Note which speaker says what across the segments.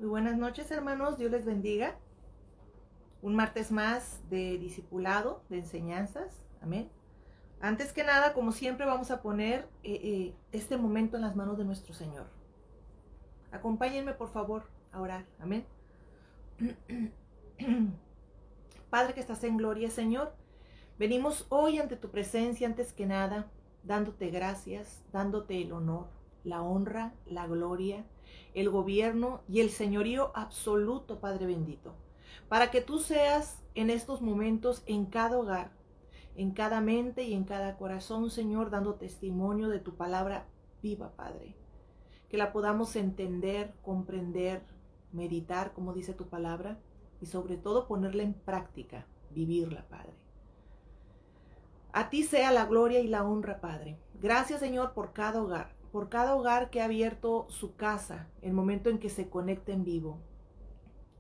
Speaker 1: Muy buenas noches, hermanos. Dios les bendiga. Un martes más de discipulado, de enseñanzas. Amén. Antes que nada, como siempre, vamos a poner este momento en las manos de nuestro Señor. Acompáñenme, por favor, a orar. Amén. Padre que estás en gloria, Señor, venimos hoy ante tu presencia, antes que nada, dándote gracias, dándote el honor, la honra, la gloria, el gobierno y el señorío absoluto, Padre bendito, para que tú seas en estos momentos en cada hogar, en cada mente y en cada corazón, Señor, dando testimonio de tu palabra viva, Padre. Que la podamos entender, comprender, meditar, como dice tu palabra, y sobre todo ponerla en práctica, vivirla, Padre. A ti sea la gloria y la honra, Padre. Gracias, Señor, por cada hogar que ha abierto su casa en el momento en que se conecta en vivo.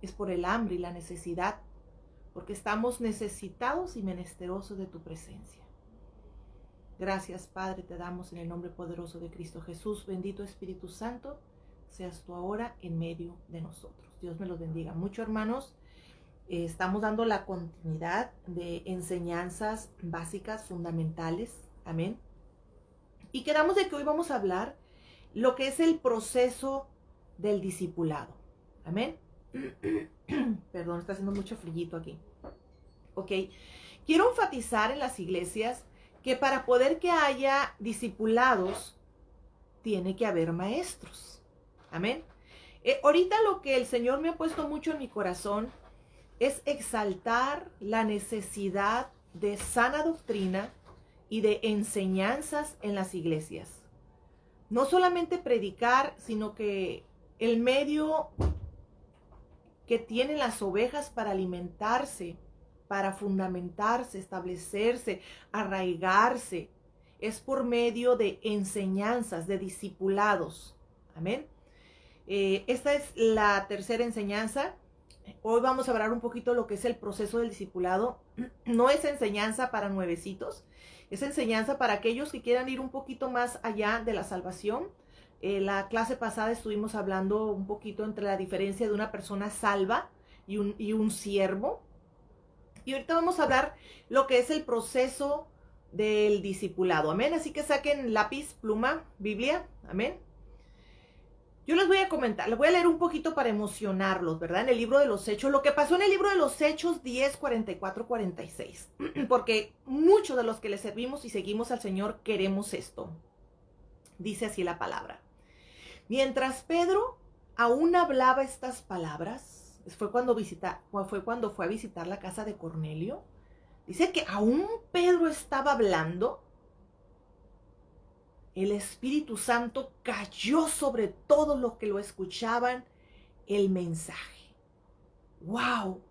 Speaker 1: Es por el hambre y la necesidad, porque estamos necesitados y menesterosos de tu presencia. Gracias, Padre, te damos en el nombre poderoso de Cristo Jesús. Bendito Espíritu Santo, seas tú ahora en medio de nosotros. Dios me los bendiga mucho, hermanos. Estamos dando la continuidad de enseñanzas básicas, fundamentales. Amén. Y quedamos de que hoy vamos a hablar lo que es el proceso del discipulado. Amén. Perdón, está haciendo mucho frillito aquí. Ok. Quiero enfatizar en las iglesias que para poder que haya discipulados, tiene que haber maestros. Amén. Ahorita lo que el Señor me ha puesto mucho en mi corazón es exaltar la necesidad de sana doctrina y de enseñanzas en las iglesias. No solamente predicar, sino que el medio que tienen las ovejas para alimentarse, para fundamentarse, establecerse, arraigarse, es por medio de enseñanzas, de discipulados. Amén. Esta es la tercera enseñanza. Hoy vamos a hablar un poquito de lo que es el proceso del discipulado. No es enseñanza para nuevecitos, es enseñanza para aquellos que quieran ir un poquito más allá de la salvación. La clase pasada estuvimos hablando un poquito entre la diferencia de una persona salva y un siervo. Y ahorita vamos a hablar lo que es el proceso del discipulado. Amén. Así que saquen lápiz, pluma, Biblia. Amén. Yo les voy a comentar, les voy a leer un poquito para emocionarlos, ¿verdad? En el libro de los Hechos, lo que pasó en el libro de los Hechos 10, 44, 46. Porque muchos de los que le servimos y seguimos al Señor queremos esto. Dice así la palabra. Mientras Pedro aún hablaba estas palabras, fue cuando fue a visitar la casa de Cornelio. Dice que aún Pedro estaba hablando. El Espíritu Santo cayó sobre todos los que lo escuchaban el mensaje. ¡Wow!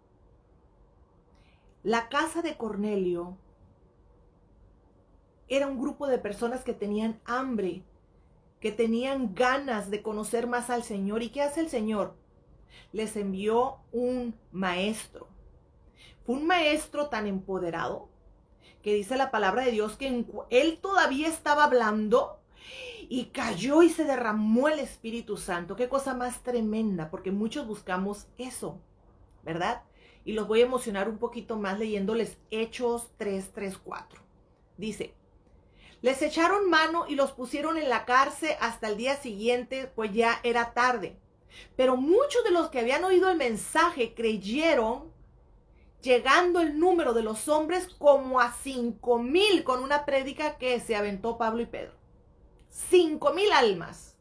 Speaker 1: La casa de Cornelio era un grupo de personas que tenían hambre, que tenían ganas de conocer más al Señor. ¿Y qué hace el Señor? Les envió un maestro. Fue un maestro tan empoderado que dice la palabra de Dios que él todavía estaba hablando y cayó y se derramó el Espíritu Santo. Qué cosa más tremenda, porque muchos buscamos eso, ¿verdad? Y los voy a emocionar un poquito más leyéndoles Hechos 3, 3, 4. Dice, les echaron mano y los pusieron en la cárcel hasta el día siguiente, pues ya era tarde. Pero muchos de los que habían oído el mensaje creyeron, llegando el número de los hombres como a 5,000 con una prédica que se aventó Pablo y Pedro. 5,000 almas.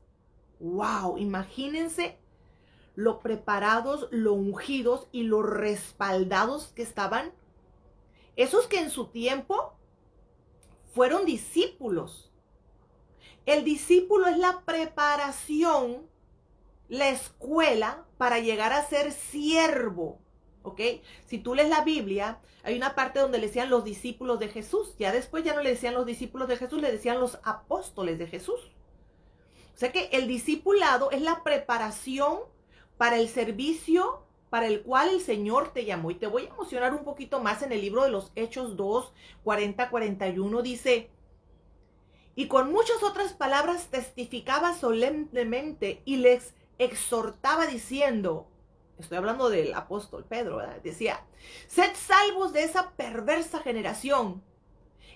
Speaker 1: ¡Wow! Imagínense lo preparados, lo ungidos y lo respaldados que estaban. Esos que en su tiempo fueron discípulos. El discípulo es la preparación, la escuela para llegar a ser siervo. ¿Ok? Si tú lees la Biblia, hay una parte donde le decían los discípulos de Jesús. Ya después ya no le decían los discípulos de Jesús, le decían los apóstoles de Jesús. O sea que el discipulado es la preparación para el servicio para el cual el Señor te llamó. Y te voy a emocionar un poquito más en el libro de los Hechos 2, 40, 41. Dice, y con muchas otras palabras testificaba solemnemente y les exhortaba diciendo, estoy hablando del apóstol Pedro, ¿verdad? Decía, sed salvos de esa perversa generación.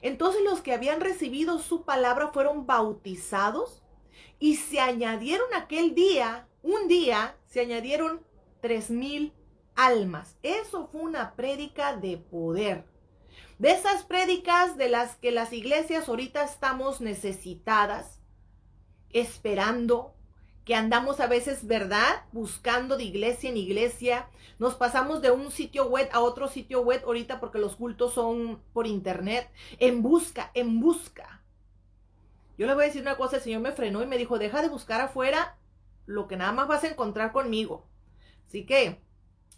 Speaker 1: Entonces los que habían recibido su palabra fueron bautizados y se añadieron aquel día, un día, se añadieron 3,000 almas. Eso fue una prédica de poder. De esas prédicas de las que las iglesias ahorita estamos necesitadas, esperando, que andamos a veces, ¿verdad? Buscando de iglesia en iglesia. Nos pasamos de un sitio web a otro sitio web ahorita porque los cultos son por internet. En busca, en busca. Yo le voy a decir una cosa, el Señor me frenó y me dijo, deja de buscar afuera lo que nada más vas a encontrar conmigo. Así que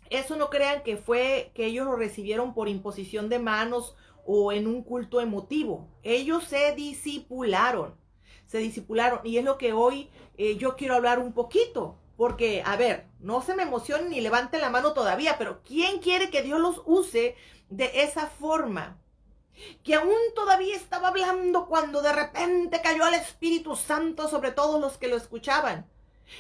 Speaker 1: eso no crean que fue que ellos lo recibieron por imposición de manos o en un culto emotivo. Ellos se discipularon. Y es lo que hoy yo quiero hablar un poquito. Porque, a ver, no se me emocionen ni levanten la mano todavía, pero ¿quién quiere que Dios los use de esa forma? Que aún todavía estaba hablando cuando de repente cayó el Espíritu Santo sobre todos los que lo escuchaban.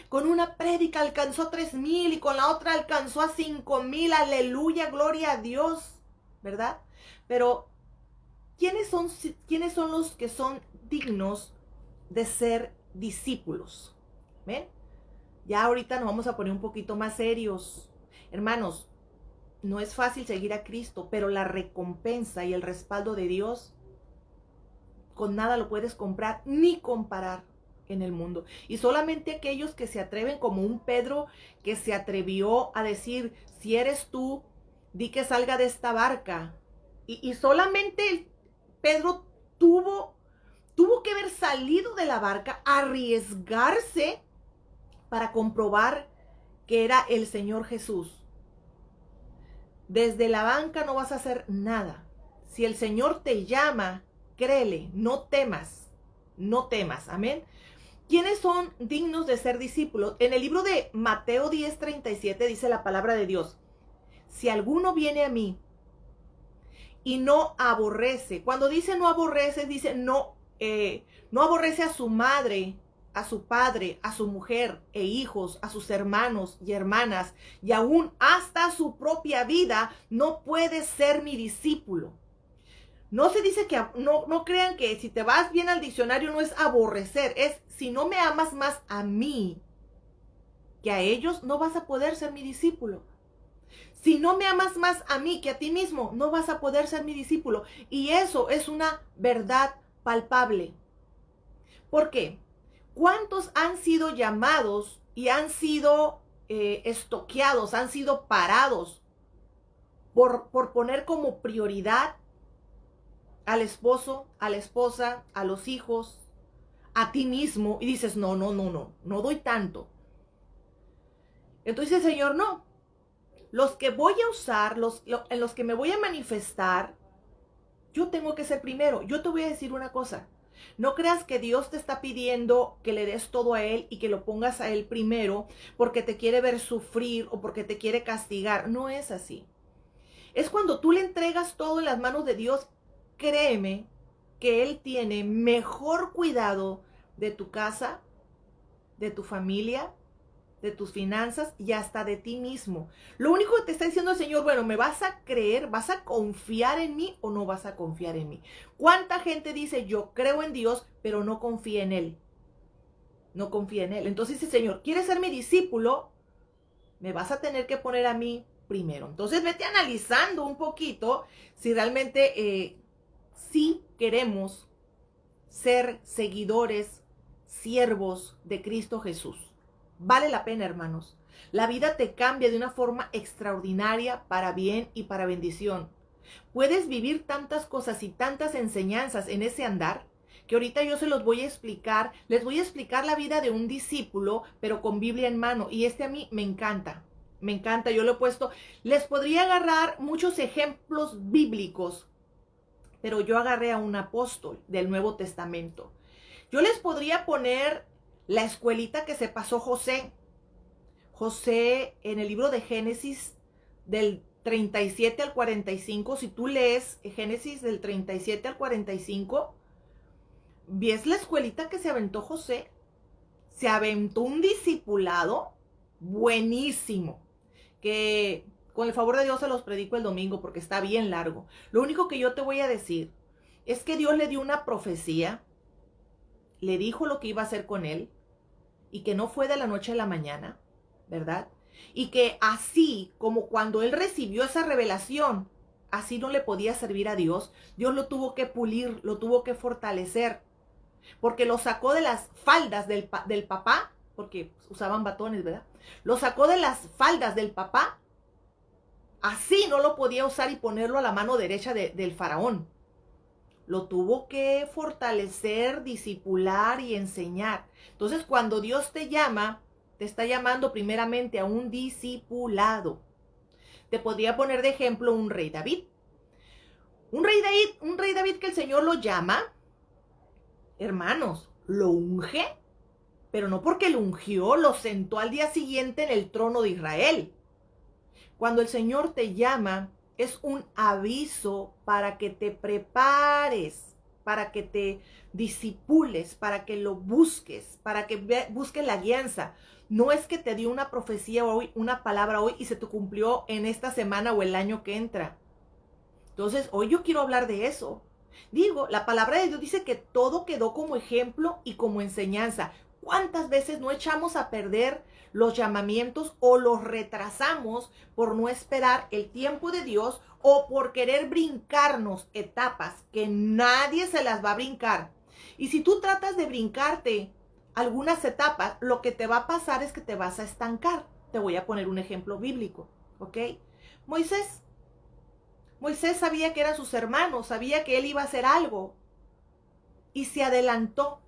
Speaker 1: Con una prédica alcanzó 3,000 y con la otra alcanzó a 5,000. Aleluya, gloria a Dios, ¿verdad? Pero, ¿quiénes son los que son dignos de ser discípulos? ¿Ven? Ya ahorita nos vamos a poner un poquito más serios. Hermanos, no es fácil seguir a Cristo, pero la recompensa y el respaldo de Dios, con nada lo puedes comprar ni comparar en el mundo. Y solamente aquellos que se atreven, como un Pedro que se atrevió a decir, si eres tú, di que salga de esta barca. Y solamente Pedro tuvo que haber salido de la barca, arriesgarse para comprobar que era el Señor Jesús. Desde la banca no vas a hacer nada. Si el Señor te llama, créele, no temas, no temas, amén. ¿Quiénes son dignos de ser discípulos? En el libro de Mateo 10:37 dice la palabra de Dios, si alguno viene a mí y no aborrece, cuando dice no aborrece, dice no aborrece a su madre, a su padre, a su mujer e hijos, a sus hermanos y hermanas, y aún hasta su propia vida, no puede ser mi discípulo. No se dice que, no crean que si te vas bien al diccionario no es aborrecer, es si no me amas más a mí que a ellos, no vas a poder ser mi discípulo. Si no me amas más a mí que a ti mismo, no vas a poder ser mi discípulo. Y eso es una verdad palpable. ¿Por qué? ¿Cuántos han sido llamados y han sido estoqueados, han sido parados por poner como prioridad al esposo, a la esposa, a los hijos, a ti mismo? Y dices, no doy tanto. Entonces el Señor, no. Los que voy a usar, en los que me voy a manifestar, yo tengo que ser primero. Yo te voy a decir una cosa. No creas que Dios te está pidiendo que le des todo a Él y que lo pongas a Él primero porque te quiere ver sufrir o porque te quiere castigar. No es así. Es cuando tú le entregas todo en las manos de Dios, créeme que Él tiene mejor cuidado de tu casa, de tu familia, de tus finanzas y hasta de ti mismo. Lo único que te está diciendo el Señor, bueno, ¿me vas a creer? ¿Vas a confiar en mí o no vas a confiar en mí? ¿Cuánta gente dice, yo creo en Dios, pero no confía en Él? No confía en Él. Entonces dice, Señor, ¿quieres ser mi discípulo? Me vas a tener que poner a mí primero. Entonces vete analizando un poquito si realmente sí queremos ser seguidores, siervos de Cristo Jesús. Vale la pena, hermanos. La vida te cambia de una forma extraordinaria para bien y para bendición. Puedes vivir tantas cosas y tantas enseñanzas en ese andar que ahorita yo se los voy a explicar. Les voy a explicar la vida de un discípulo, pero con Biblia en mano. Y a mí me encanta. Me encanta, yo lo he puesto. Les podría agarrar muchos ejemplos bíblicos, pero yo agarré a un apóstol del Nuevo Testamento. Yo les podría poner la escuelita que se pasó José. José en el libro de Génesis del 37 al 45, si tú lees Génesis del 37 al 45, ves la escuelita que se aventó José. Se aventó un discipulado buenísimo, que con el favor de Dios se los predico el domingo porque está bien largo. Lo único que yo te voy a decir es que Dios le dio una profecía, le dijo lo que iba a hacer con él y que no fue de la noche a la mañana, ¿verdad? Y que así como cuando él recibió esa revelación, así no le podía servir a Dios, Dios lo tuvo que pulir, lo tuvo que fortalecer, porque lo sacó de las faldas del papá, porque usaban batones, ¿verdad? Lo sacó de las faldas del papá, así no lo podía usar y ponerlo a la mano derecha del faraón. Lo tuvo que fortalecer, discipular y enseñar. Entonces, cuando Dios te llama, te está llamando primeramente a un discipulado. Te podría poner de ejemplo un rey David. Un rey David que el Señor lo llama, hermanos, lo unge, pero no porque lo ungió, lo sentó al día siguiente en el trono de Israel. Cuando el Señor te llama, es un aviso para que te prepares, para que te disipules, para que lo busques, para que busques la guianza. No es que te dio una profecía hoy, una palabra hoy y se te cumplió en esta semana o el año que entra. Entonces, hoy yo quiero hablar de eso. Digo, la palabra de Dios dice que todo quedó como ejemplo y como enseñanza. ¿Cuántas veces no echamos a perder los llamamientos o los retrasamos por no esperar el tiempo de Dios o por querer brincarnos etapas que nadie se las va a brincar? Y si tú tratas de brincarte algunas etapas, lo que te va a pasar es que te vas a estancar. Te voy a poner un ejemplo bíblico, ¿ok? Moisés sabía que eran sus hermanos, sabía que él iba a hacer algo y se adelantó.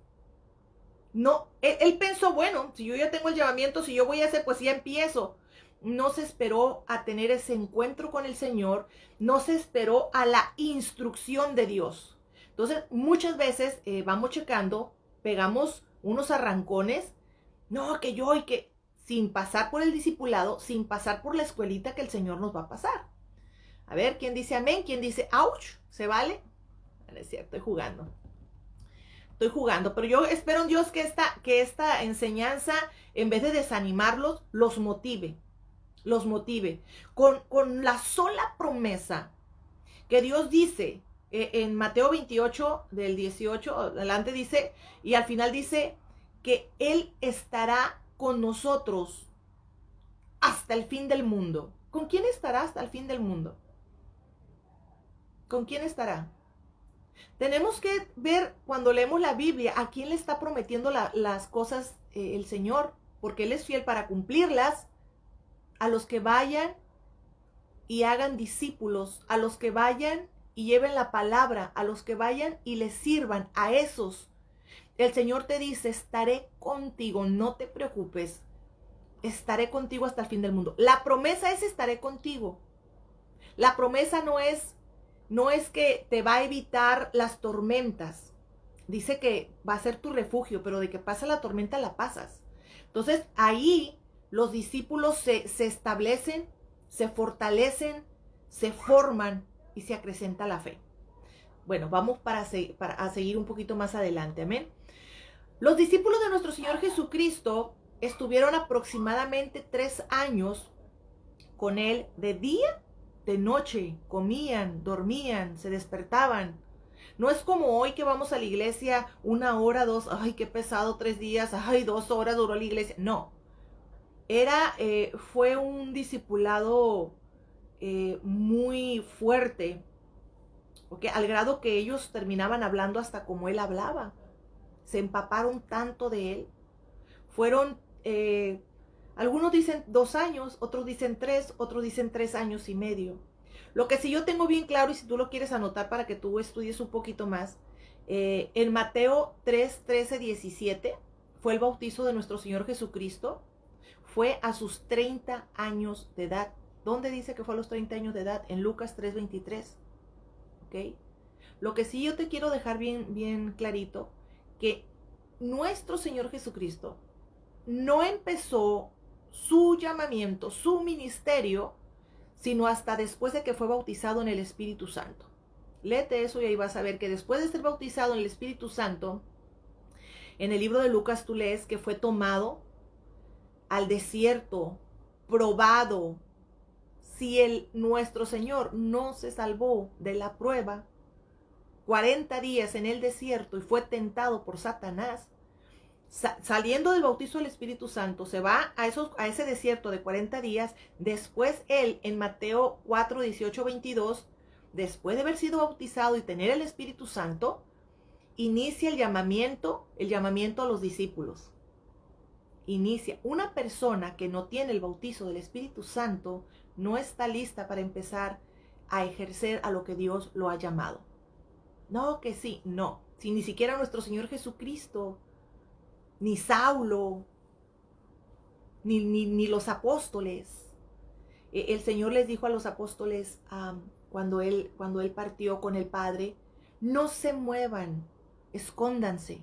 Speaker 1: No, él pensó, bueno, si yo ya tengo el llamamiento, si yo voy a hacer, pues ya empiezo. No se esperó a tener ese encuentro con el Señor, no se esperó a la instrucción de Dios. Entonces, muchas veces vamos checando, pegamos unos arrancones, no, que yo y que sin pasar por el discipulado, sin pasar por la escuelita que el Señor nos va a pasar. A ver, ¿quién dice amén? ¿Quién dice ouch? ¿Se vale? No es cierto, estoy jugando, pero yo espero en Dios que esta enseñanza, en vez de desanimarlos, los motive con la sola promesa que Dios dice en Mateo 28, del 18, adelante dice, y al final dice que Él estará con nosotros hasta el fin del mundo. ¿Con quién estará hasta el fin del mundo? ¿Con quién estará? Tenemos que ver cuando leemos la Biblia a quién le está prometiendo las cosas el Señor, porque Él es fiel para cumplirlas. A los que vayan y hagan discípulos, a los que vayan y lleven la palabra, a los que vayan y les sirvan, a esos. El Señor te dice, estaré contigo, no te preocupes, estaré contigo hasta el fin del mundo. La promesa es estaré contigo. La promesa no es que te va a evitar las tormentas. Dice que va a ser tu refugio, pero de que pasa la tormenta la pasas. Entonces ahí los discípulos se establecen, se fortalecen, se forman y se acrecenta la fe. Bueno, vamos para seguir un poquito más adelante. Amén. Los discípulos de nuestro Señor Jesucristo estuvieron aproximadamente 3 años con Él de día, de noche, comían, dormían, se despertaban. No es como hoy que vamos a la iglesia 1 hora, 2, ay, qué pesado, 3 días, ay, 2 horas duró la iglesia. No, fue un discipulado muy fuerte, porque al grado que ellos terminaban hablando hasta como él hablaba. Se empaparon tanto de él. Fueron, algunos dicen 2 años, otros dicen 3, otros dicen 3 años y medio. Lo que sí yo tengo bien claro, y si tú lo quieres anotar para que tú estudies un poquito más, en Mateo 3, 13, 17, fue el bautizo de nuestro Señor Jesucristo. Fue a sus 30 años de edad. ¿Dónde dice que fue a los 30 años de edad? En Lucas 3, 23. ¿Ok? Lo que sí yo te quiero dejar bien clarito, que nuestro Señor Jesucristo no empezó su llamamiento, su ministerio, sino hasta después de que fue bautizado en el Espíritu Santo. Léete eso y ahí vas a ver que después de ser bautizado en el Espíritu Santo, en el libro de Lucas tú lees que fue tomado al desierto, probado. Si nuestro Señor no se salvó de la prueba, 40 días en el desierto y fue tentado por Satanás, saliendo del bautizo del Espíritu Santo, se va a ese desierto de 40 días. Después él, en Mateo 4, 18, 22, después de haber sido bautizado y tener el Espíritu Santo, inicia el llamamiento a los discípulos. Inicia. Una persona que no tiene el bautizo del Espíritu Santo no está lista para empezar a ejercer a lo que Dios lo ha llamado. No, que sí, no. Si ni siquiera nuestro Señor Jesucristo, ni Saulo, ni los apóstoles. El Señor les dijo a los apóstoles cuando él partió con el Padre, no se muevan, escóndanse,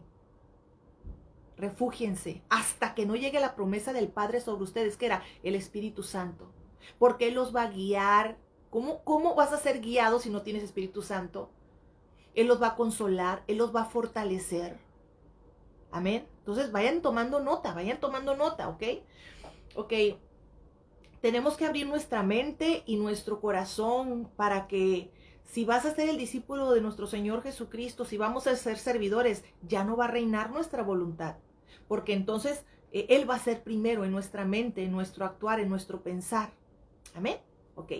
Speaker 1: refúgiense hasta que no llegue la promesa del Padre sobre ustedes, que era el Espíritu Santo. Porque Él los va a guiar. ¿Cómo vas a ser guiado si no tienes Espíritu Santo? Él los va a consolar, Él los va a fortalecer. Amén. Entonces vayan tomando nota, ¿ok? Ok. Tenemos que abrir nuestra mente y nuestro corazón para que si vas a ser el discípulo de nuestro Señor Jesucristo, si vamos a ser servidores, ya no va a reinar nuestra voluntad. Porque entonces Él va a ser primero en nuestra mente, en nuestro actuar, en nuestro pensar. Amén. Ok.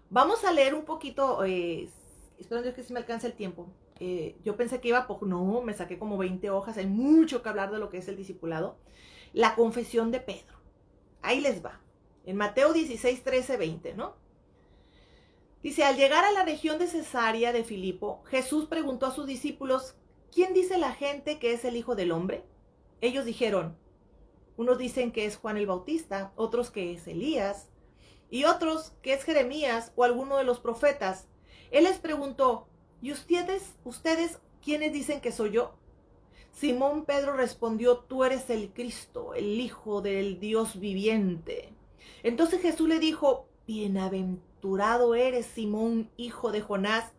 Speaker 1: Vamos a leer un poquito, espero Dios que sí me alcance el tiempo. Yo pensé que iba poco, no, me saqué como 20 hojas, hay mucho que hablar de lo que es el discipulado. La confesión de Pedro. Ahí les va. En Mateo 16, 13, 20, ¿no? Dice, al llegar a la región de Cesarea de Filipo, Jesús preguntó a sus discípulos, ¿quién dice la gente que es el Hijo del Hombre? Ellos dijeron, unos dicen que es Juan el Bautista, otros que es Elías, y otros que es Jeremías o alguno de los profetas. Él les preguntó, ¿y ustedes quiénes dicen que soy yo? Simón Pedro respondió, tú eres el Cristo, el Hijo del Dios viviente. Entonces Jesús le dijo, bienaventurado eres, Simón, hijo de Jonás,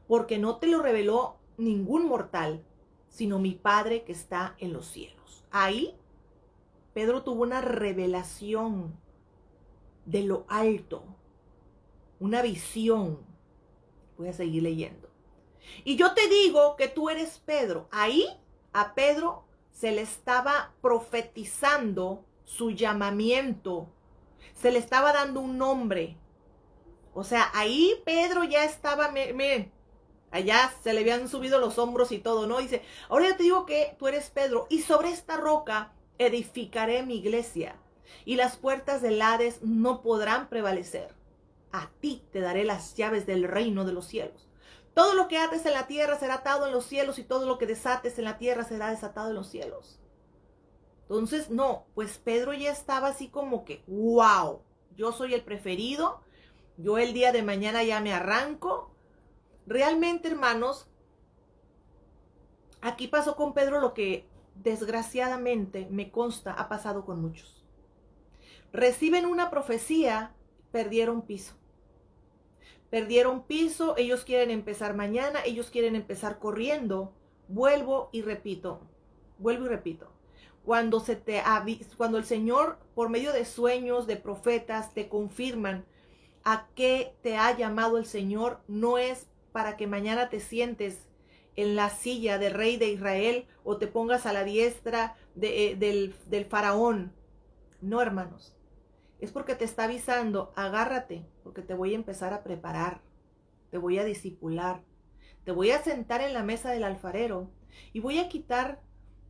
Speaker 1: porque no te lo reveló ningún mortal, sino mi Padre que está en los cielos. Ahí Pedro tuvo una revelación de lo alto, una visión. Voy a seguir leyendo. Y yo te digo que tú eres Pedro. Ahí a Pedro se le estaba profetizando su llamamiento. Se le estaba dando un nombre. O sea, ahí Pedro ya estaba, miren, allá se le habían subido los hombros y todo, ¿no? Dice, ahora yo te digo que tú eres Pedro y sobre esta roca edificaré mi iglesia y las puertas del Hades no podrán prevalecer. A ti te daré las llaves del reino de los cielos. Todo lo que ates en la tierra será atado en los cielos y todo lo que desates en la tierra será desatado en los cielos. Entonces, no, pues Pedro ya estaba así como que, wow, yo soy el preferido, yo el día de mañana ya me arranco. Realmente, hermanos, aquí pasó con Pedro lo que desgraciadamente me consta ha pasado con muchos. Reciben una profecía, perdieron piso. Perdieron piso, ellos quieren empezar mañana, ellos quieren empezar corriendo. Vuelvo y repito. Cuando el Señor, por medio de sueños, de profetas, te confirman a qué te ha llamado el Señor, no es para que mañana te sientes en la silla de rey de Israel o te pongas a la diestra del faraón. No, hermanos. Es porque te está avisando, agárrate, porque te voy a empezar a preparar, te voy a discipular, te voy a sentar en la mesa del alfarero y voy a quitar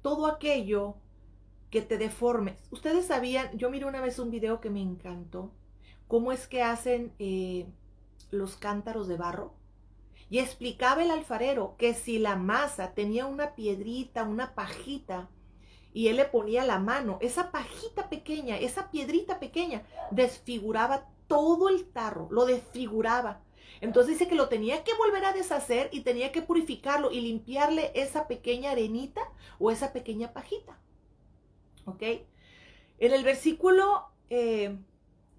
Speaker 1: todo aquello que te deforme. Ustedes sabían, yo miré una vez un video que me encantó, cómo es que hacen los cántaros de barro. Y explicaba el alfarero que si la masa tenía una piedrita, una pajita, y él le ponía la mano, esa pajita pequeña, esa piedrita pequeña, desfiguraba todo el tarro, lo desfiguraba. Entonces dice que lo tenía que volver a deshacer y tenía que purificarlo y limpiarle esa pequeña arenita o esa pequeña pajita. ¿Ok? En el versículo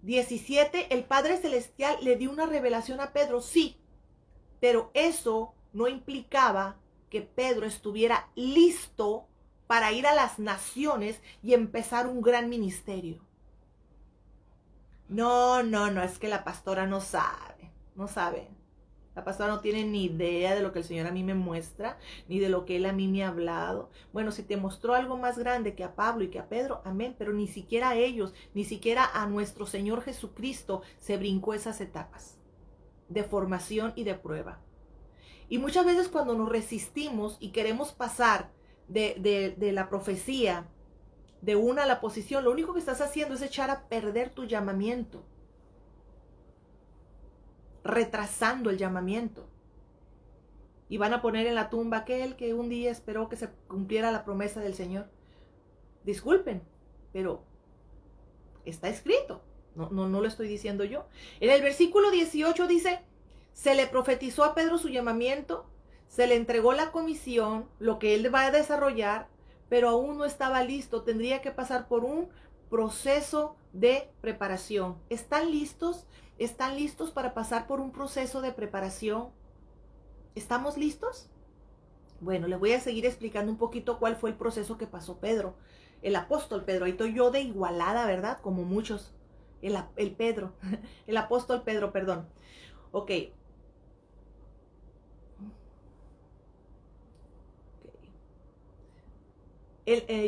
Speaker 1: 17, el Padre Celestial le dio una revelación a Pedro, sí, pero eso no implicaba que Pedro estuviera listo para ir a las naciones y empezar un gran ministerio. No, no, no, es que la pastora no sabe, no sabe. La pastora no tiene ni idea de lo que el Señor a mí me muestra, ni de lo que Él a mí me ha hablado. Bueno, si te mostró algo más grande que a Pablo y que a Pedro, amén, pero ni siquiera a ellos, ni siquiera a nuestro Señor Jesucristo se brincó esas etapas de formación y de prueba. Y muchas veces cuando nos resistimos y queremos pasar de la profecía de una a la posición, lo único que estás haciendo es echar a perder tu llamamiento, retrasando el llamamiento. Y van a poner en la tumba aquel que un día esperó que se cumpliera la promesa del Señor. Disculpen, pero está escrito. No lo estoy diciendo yo. En el versículo 18 dice, se le profetizó a Pedro su llamamiento, se le entregó la comisión, lo que él va a desarrollar, pero aún no estaba listo. Tendría que pasar por un proceso de preparación. ¿Están listos? ¿Están listos para pasar por un proceso de preparación? ¿Estamos listos? Bueno, les voy a seguir explicando un poquito cuál fue el proceso que pasó Pedro, el apóstol Pedro. Ahí estoy yo de igualada, ¿verdad? Como muchos. El Pedro, el apóstol Pedro, perdón. Ok.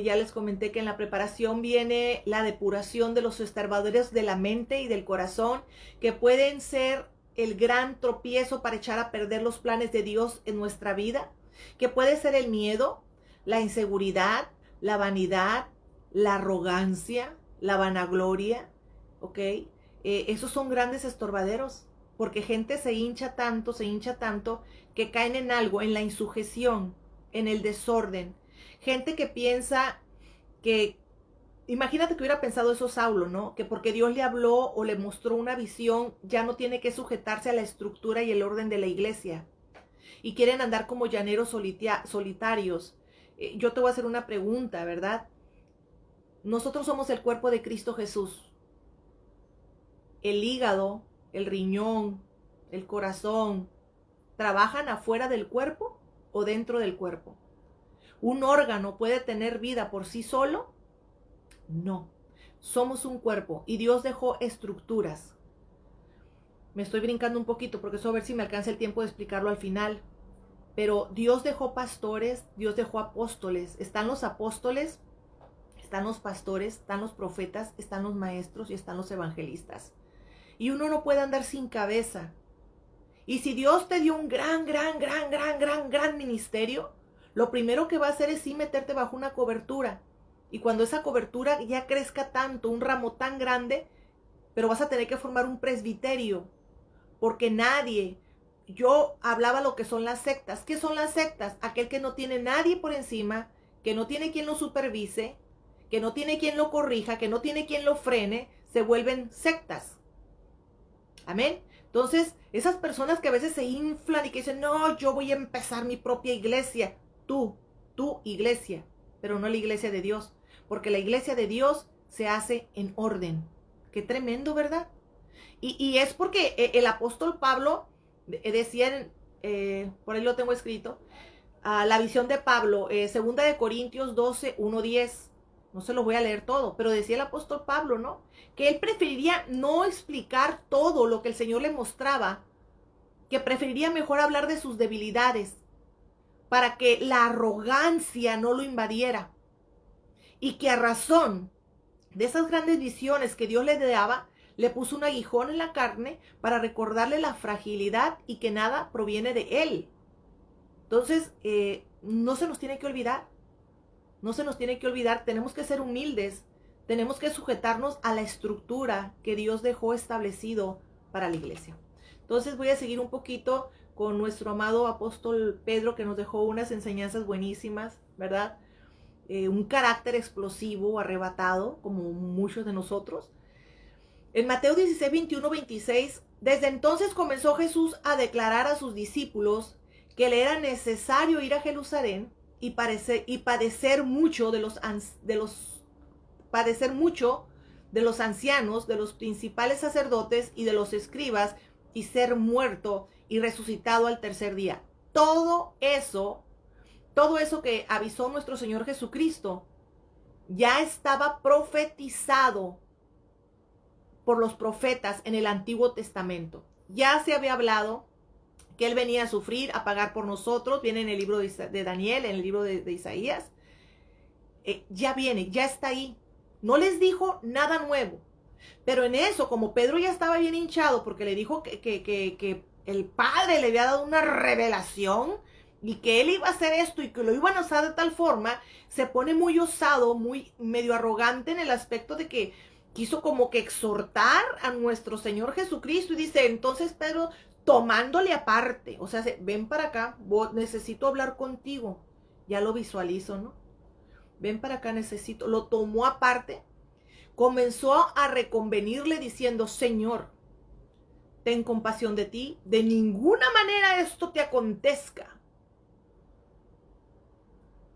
Speaker 1: Ya les comenté que en la preparación viene la depuración de los estorbadores de la mente y del corazón, que pueden ser el gran tropiezo para echar a perder los planes de Dios en nuestra vida, que puede ser el miedo, la inseguridad, la vanidad, la arrogancia, la vanagloria, ¿ok? Esos son grandes estorbaderos, porque gente se hincha tanto, que caen en algo, en la insujeción, en el desorden. Gente que piensa que, imagínate que hubiera pensado eso Saulo, ¿no? Que porque Dios le habló o le mostró una visión, ya no tiene que sujetarse a la estructura y el orden de la iglesia. Y quieren andar como llaneros solitarios. Yo te voy a hacer una pregunta, ¿verdad? Nosotros somos el cuerpo de Cristo Jesús. El hígado, el riñón, el corazón, ¿trabajan afuera del cuerpo o dentro del cuerpo? ¿Un órgano puede tener vida por sí solo? No. Somos un cuerpo y Dios dejó estructuras. Me estoy brincando un poquito porque eso a ver si me alcanza el tiempo de explicarlo al final. Pero Dios dejó pastores, Dios dejó apóstoles. Están los apóstoles, están los pastores, están los profetas, están los maestros y están los evangelistas. Y uno no puede andar sin cabeza. Y si Dios te dio un gran ministerio, lo primero que va a hacer es sí meterte bajo una cobertura. Y cuando esa cobertura ya crezca tanto, un ramo tan grande, pero vas a tener que formar un presbiterio. Porque nadie, yo hablaba lo que son las sectas. ¿Qué son las sectas? Aquel que no tiene nadie por encima, que no tiene quien lo supervise, que no tiene quien lo corrija, que no tiene quien lo frene, se vuelven sectas. Amén. Entonces, esas personas que a veces se inflan y que dicen, no, yo voy a empezar mi propia iglesia. Tu iglesia, pero no la iglesia de Dios, porque la iglesia de Dios se hace en orden. Qué tremendo, ¿verdad? Y es porque el apóstol Pablo decía, por ahí lo tengo escrito, la visión de Pablo, 2 de Corintios 12, 1, 10. No se lo voy a leer todo, pero decía el apóstol Pablo, ¿no? Que él preferiría no explicar todo lo que el Señor le mostraba, que preferiría mejor hablar de sus debilidades, para que la arrogancia no lo invadiera. Y que a razón de esas grandes visiones que Dios le daba, le puso un aguijón en la carne para recordarle la fragilidad y que nada proviene de él. Entonces, no se nos tiene que olvidar. No se nos tiene que olvidar, tenemos que ser humildes, tenemos que sujetarnos a la estructura que Dios dejó establecido para la iglesia. Entonces voy a seguir un poquito con nuestro amado apóstol Pedro, que nos dejó unas enseñanzas buenísimas, ¿verdad? Un carácter explosivo, arrebatado, como muchos de nosotros. En Mateo 16, 21, 26, desde entonces comenzó Jesús a declarar a sus discípulos que le era necesario ir a Jerusalén y padecer mucho de los ancianos, de los principales sacerdotes y de los escribas, y ser muerto y resucitado al tercer día. Todo eso que avisó nuestro Señor Jesucristo ya estaba profetizado por los profetas en el Antiguo Testamento. Ya se había hablado que Él venía a sufrir, a pagar por nosotros. Viene en el libro de Daniel, en el libro de Isaías. Ya viene, ya está ahí. No les dijo nada nuevo. Pero en eso, como Pedro ya estaba bien hinchado porque le dijo que el Padre le había dado una revelación y que Él iba a hacer esto y que lo iban a usar de tal forma, se pone muy osado, muy medio arrogante en el aspecto de que quiso como que exhortar a nuestro Señor Jesucristo y dice, entonces Pedro, tomándole aparte, o sea, ven para acá, necesito hablar contigo. Ya lo visualizo, ¿no? Ven para acá, necesito. Lo tomó aparte, comenzó a reconvenirle diciendo, Señor, ten compasión de ti, de ninguna manera esto te acontezca.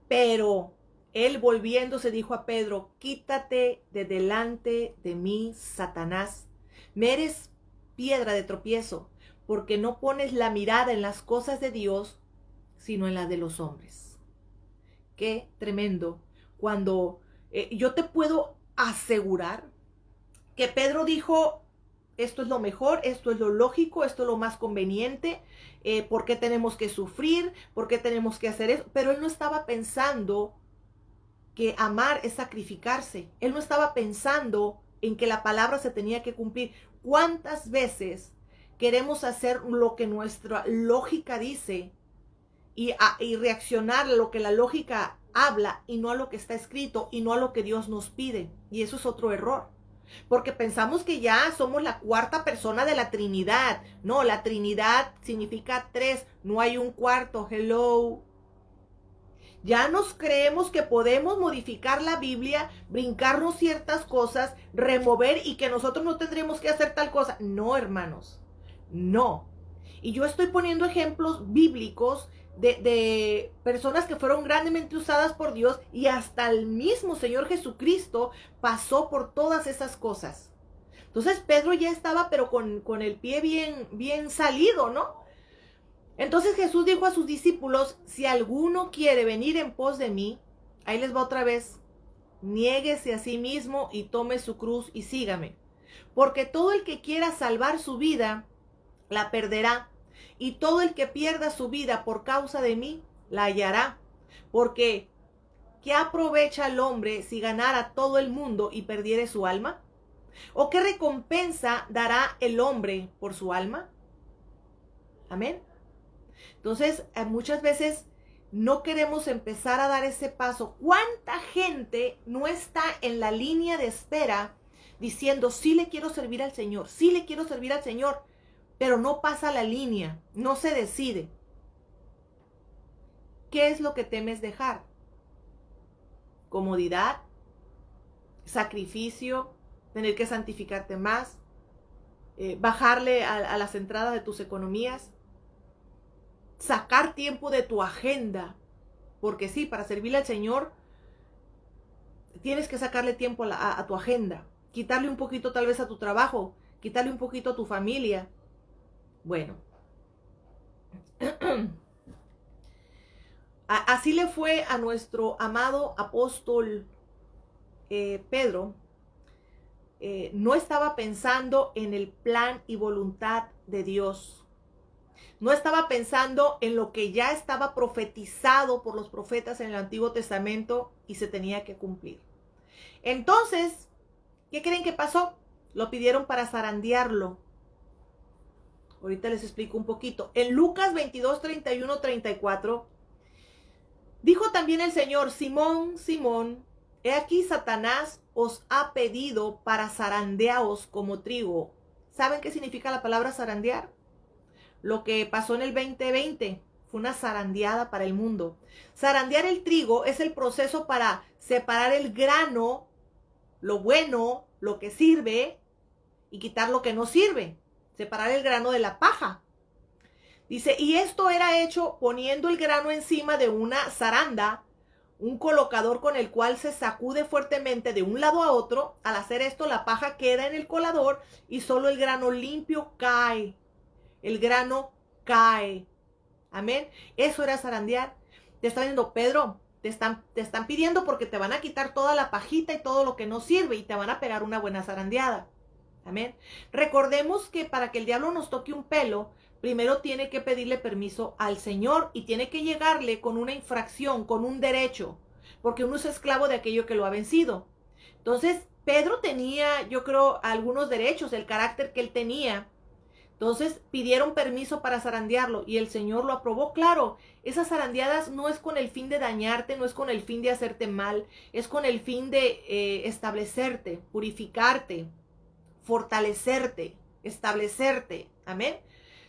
Speaker 1: Pero él volviéndose dijo a Pedro, quítate de delante de mí, Satanás, me eres piedra de tropiezo, porque no pones la mirada en las cosas de Dios, sino en las de los hombres. Qué tremendo. Cuando yo te puedo asegurar que Pedro dijo, esto es lo mejor, esto es lo lógico, esto es lo más conveniente, ¿por qué tenemos que sufrir? ¿Por qué tenemos que hacer eso? Pero él no estaba pensando que amar es sacrificarse. Él no estaba pensando en que la palabra se tenía que cumplir. ¿Cuántas veces queremos hacer lo que nuestra lógica dice y reaccionar a lo que la lógica habla y no a lo que está escrito y no a lo que Dios nos pide? Y eso es otro error. Porque pensamos que ya somos la cuarta persona de la Trinidad. No, la Trinidad significa tres, no hay un cuarto. Hello. Ya nos creemos que podemos modificar la Biblia, brincarnos ciertas cosas, remover y que nosotros no tendremos que hacer tal cosa. No, hermanos, no. Y yo estoy poniendo ejemplos bíblicos de personas que fueron grandemente usadas por Dios y hasta el mismo Señor Jesucristo pasó por todas esas cosas. Entonces Pedro ya estaba pero con el pie bien salido, ¿no? Entonces Jesús dijo a sus discípulos, si alguno quiere venir en pos de mí, ahí les va otra vez, niéguese a sí mismo y tome su cruz y sígame. Porque todo el que quiera salvar su vida, la perderá. Y todo el que pierda su vida por causa de mí, la hallará. Porque, ¿qué aprovecha el hombre si ganara todo el mundo y perdiere su alma? ¿O qué recompensa dará el hombre por su alma? Amén. Entonces, muchas veces no queremos empezar a dar ese paso. ¿Cuánta gente no está en la línea de espera diciendo, sí le quiero servir al Señor, sí le quiero servir al Señor, pero no pasa la línea, no se decide? ¿Qué es lo que temes dejar? ¿Comodidad? ¿Sacrificio? ¿Tener que santificarte más? ¿Bajarle a las entradas de tus economías? Sacar tiempo de tu agenda, porque sí, para servirle al Señor tienes que sacarle tiempo a tu agenda, quitarle un poquito tal vez a tu trabajo, quitarle un poquito a tu familia. Bueno, así le fue a nuestro amado apóstol Pedro. No estaba pensando en el plan y voluntad de Dios. No estaba pensando en lo que ya estaba profetizado por los profetas en el Antiguo Testamento y se tenía que cumplir. Entonces, ¿qué creen que pasó? Lo pidieron para zarandearlo. Ahorita les explico un poquito. En Lucas 22, 31, 34, dijo también el Señor, Simón, Simón, he aquí Satanás os ha pedido para zarandeaos como trigo. ¿Saben qué significa la palabra zarandear? Lo que pasó en el 2020 fue una zarandeada para el mundo. Zarandear el trigo es el proceso para separar el grano, lo bueno, lo que sirve, y quitar lo que no sirve. Separar el grano de la paja. Dice, y esto era hecho poniendo el grano encima de una zaranda, un colocador con el cual se sacude fuertemente de un lado a otro. Al hacer esto, la paja queda en el colador y solo el grano limpio cae. El grano cae. Amén. Eso era zarandear. Te está diciendo, Pedro, te están pidiendo porque te van a quitar toda la pajita y todo lo que no sirve y te van a pegar una buena zarandeada. Amén. Recordemos que para que el diablo nos toque un pelo, primero tiene que pedirle permiso al Señor y tiene que llegarle con una infracción, con un derecho, porque uno es esclavo de aquello que lo ha vencido. Entonces, Pedro tenía, yo creo, algunos derechos, el carácter que él tenía. Entonces pidieron permiso para zarandearlo y el Señor lo aprobó. Claro, esas zarandeadas no es con el fin de dañarte, no es con el fin de hacerte mal, es con el fin de establecerte, purificarte, fortalecerte, establecerte. Amén.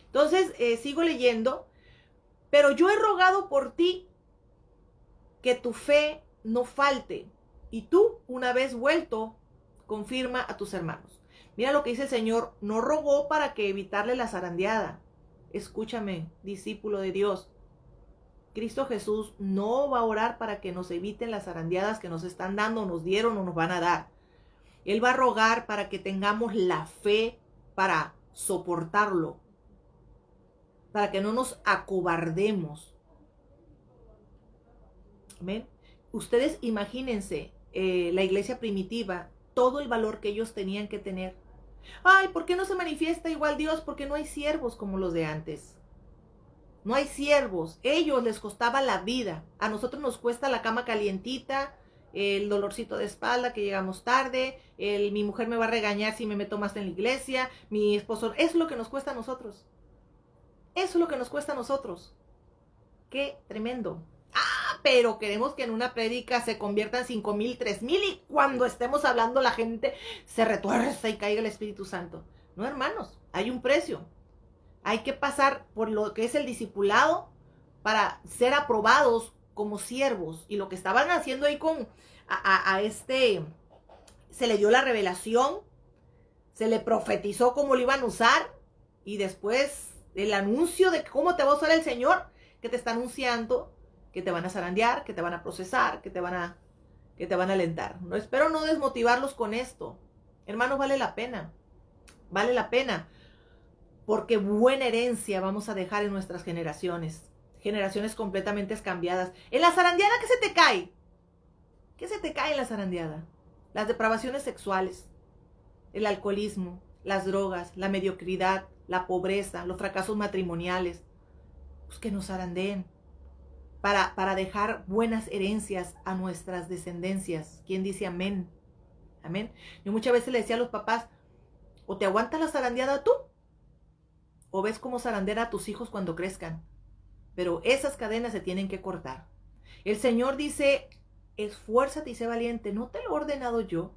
Speaker 1: Entonces, sigo leyendo. Pero yo he rogado por ti que tu fe no falte. Y tú, una vez vuelto, confirma a tus hermanos. Mira lo que dice el Señor. No rogó para que evitarle la zarandeada. Escúchame, discípulo de Dios. Cristo Jesús no va a orar para que nos eviten las zarandeadas que nos están dando, nos dieron o nos van a dar. Él va a rogar para que tengamos la fe para soportarlo, para que no nos acobardemos. ¿Ven? Ustedes imagínense la iglesia primitiva, todo el valor que ellos tenían que tener. Ay, ¿por qué no se manifiesta igual Dios? Porque no hay siervos como los de antes. No hay siervos. Ellos les costaba la vida. A nosotros nos cuesta la cama calientita, el dolorcito de espalda que llegamos tarde, mi mujer me va a regañar si me meto más en la iglesia, mi esposo. Eso es lo que nos cuesta a nosotros. Eso es lo que nos cuesta a nosotros. Qué tremendo. Pero queremos que en una prédica se conviertan 5,000, 3,000 y cuando estemos hablando la gente se retuerza y caiga el Espíritu Santo. No, hermanos, hay un precio. Hay que pasar por lo que es el discipulado para ser aprobados como siervos. Y lo que estaban haciendo ahí se le dio la revelación, se le profetizó cómo lo iban a usar y después el anuncio de cómo te va a usar el Señor, que te está anunciando que te van a zarandear, que te van a procesar, que te van a alentar. No, espero no desmotivarlos con esto. Hermanos, vale la pena. Vale la pena. Porque buena herencia vamos a dejar en nuestras generaciones. Generaciones completamente cambiadas. En la zarandeada, ¿qué se te cae? ¿Qué se te cae en la zarandeada? Las depravaciones sexuales, el alcoholismo, las drogas, la mediocridad, la pobreza, los fracasos matrimoniales. Pues que nos zarandeen. Para dejar buenas herencias a nuestras descendencias. ¿Quién dice amén? Amén. Yo muchas veces le decía a los papás, o te aguantas la zarandeada tú, o ves cómo zarandear a tus hijos cuando crezcan. Pero esas cadenas se tienen que cortar. El Señor dice, esfuérzate y sé valiente. ¿No te lo he ordenado yo?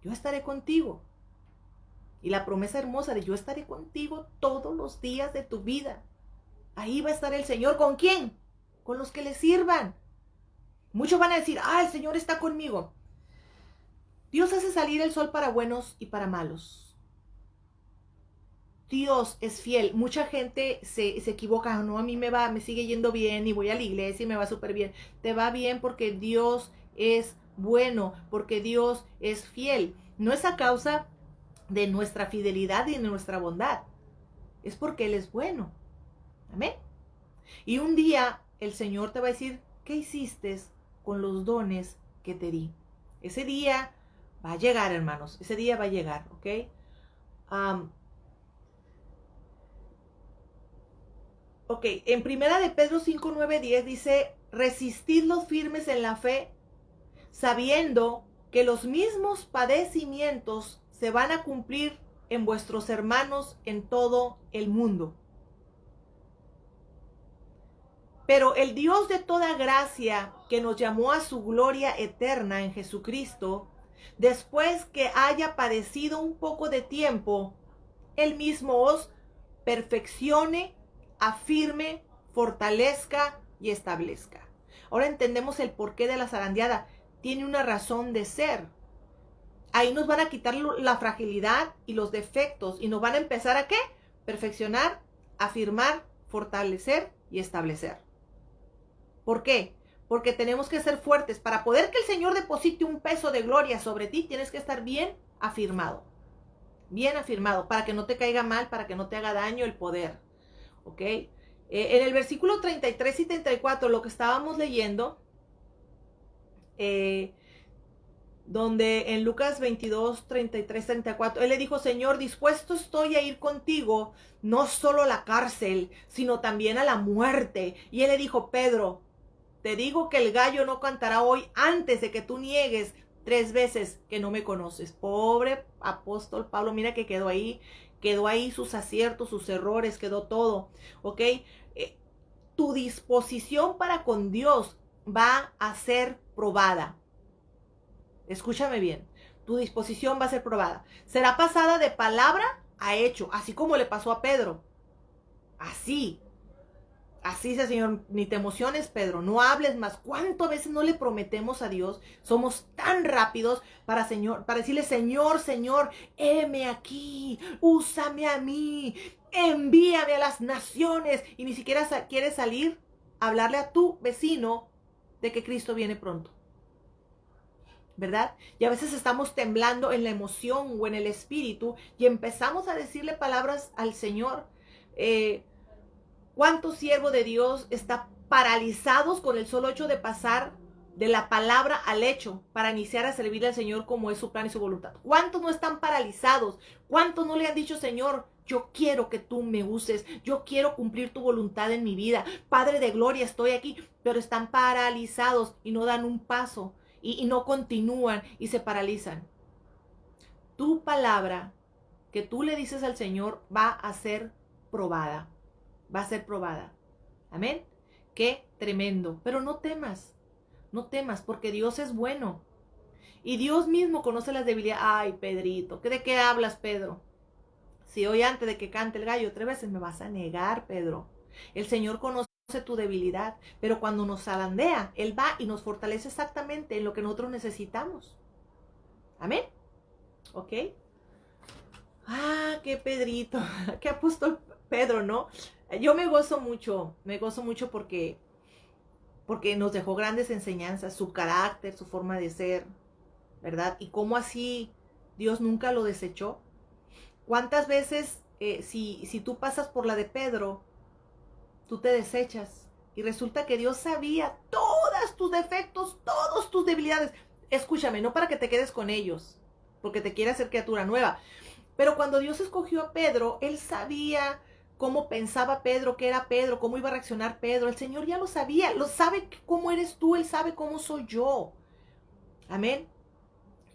Speaker 1: Yo estaré contigo. Y la promesa hermosa de yo estaré contigo todos los días de tu vida. Ahí va a estar el Señor. ¿Con quién? Con los que le sirvan. Muchos van a decir, el Señor está conmigo. Dios hace salir el sol para buenos y para malos. Dios es fiel. Mucha gente se equivoca. No, a mí me sigue yendo bien y voy a la iglesia y me va súper bien. Te va bien porque Dios es bueno, porque Dios es fiel. No es a causa de nuestra fidelidad y de nuestra bondad. Es porque Él es bueno. Amén. Y un día el Señor te va a decir, ¿qué hiciste con los dones que te di? Ese día va a llegar, hermanos. Ese día va a llegar, ¿ok? Ok, en primera de Pedro 5, 9, 10 dice, resistid los firmes en la fe, sabiendo que los mismos padecimientos se van a cumplir en vuestros hermanos en todo el mundo. Pero el Dios de toda gracia, que nos llamó a su gloria eterna en Jesucristo, después que haya padecido un poco de tiempo, Él mismo os perfeccione, afirme, fortalezca y establezca. Ahora entendemos el porqué de la zarandeada. Tiene una razón de ser. Ahí nos van a quitar la fragilidad y los defectos y nos van a empezar a ¿qué? Perfeccionar, afirmar, fortalecer y establecer. ¿Por qué? Porque tenemos que ser fuertes. Para poder que el Señor deposite un peso de gloria sobre ti, tienes que estar bien afirmado. Bien afirmado, para que no te caiga mal, para que no te haga daño el poder. ¿Ok? En el versículo 33 y 34, lo que estábamos leyendo, donde en Lucas 22, 33, 34, él le dijo, Señor, dispuesto estoy a ir contigo, no solo a la cárcel, sino también a la muerte. Y él le dijo, Pedro, te digo que el gallo no cantará hoy antes de que tú niegues 3 veces que no me conoces. Pobre apóstol Pablo, mira que quedó ahí sus aciertos, sus errores, quedó todo, ¿ok? Tu disposición para con Dios va a ser probada. Escúchame bien, tu disposición va a ser probada. Será pasada de palabra a hecho, así como le pasó a Pedro. Así dice el Señor, ni te emociones, Pedro, no hables más. ¿Cuántas veces no le prometemos a Dios? Somos tan rápidos para decirle, Señor, Señor, heme aquí, úsame a mí, envíame a las naciones. Y ni siquiera quieres salir a hablarle a tu vecino de que Cristo viene pronto. ¿Verdad? Y a veces estamos temblando en la emoción o en el espíritu y empezamos a decirle palabras al Señor. ¿Cuántos siervos de Dios están paralizados con el solo hecho de pasar de la palabra al hecho para iniciar a servirle al Señor como es su plan y su voluntad? ¿Cuántos no están paralizados? ¿Cuántos no le han dicho, Señor, yo quiero que tú me uses, yo quiero cumplir tu voluntad en mi vida, Padre de gloria, estoy aquí, pero están paralizados y no dan un paso y no continúan y se paralizan? Tu palabra que tú le dices al Señor va a ser probada. Va a ser probada. Amén. Qué tremendo. Pero no temas. No temas porque Dios es bueno. Y Dios mismo conoce las debilidades. Ay, Pedrito, ¿de qué hablas, Pedro? Si hoy antes de que cante el gallo 3 veces me vas a negar, Pedro. El Señor conoce tu debilidad, pero cuando nos zalandea, Él va y nos fortalece exactamente en lo que nosotros necesitamos. Amén. ¿Ok? Qué Pedrito, qué apóstol Pedro, ¿no? Yo me gozo mucho porque nos dejó grandes enseñanzas, su carácter, su forma de ser, ¿verdad? Y cómo así Dios nunca lo desechó. ¿Cuántas veces si tú pasas por la de Pedro, tú te desechas y resulta que Dios sabía todos tus defectos, todas tus debilidades? Escúchame, no para que te quedes con ellos, porque te quiere hacer criatura nueva, pero cuando Dios escogió a Pedro, Él sabía cómo pensaba Pedro, qué era Pedro, cómo iba a reaccionar Pedro. El Señor ya lo sabía, lo sabe cómo eres tú, Él sabe cómo soy yo. Amén.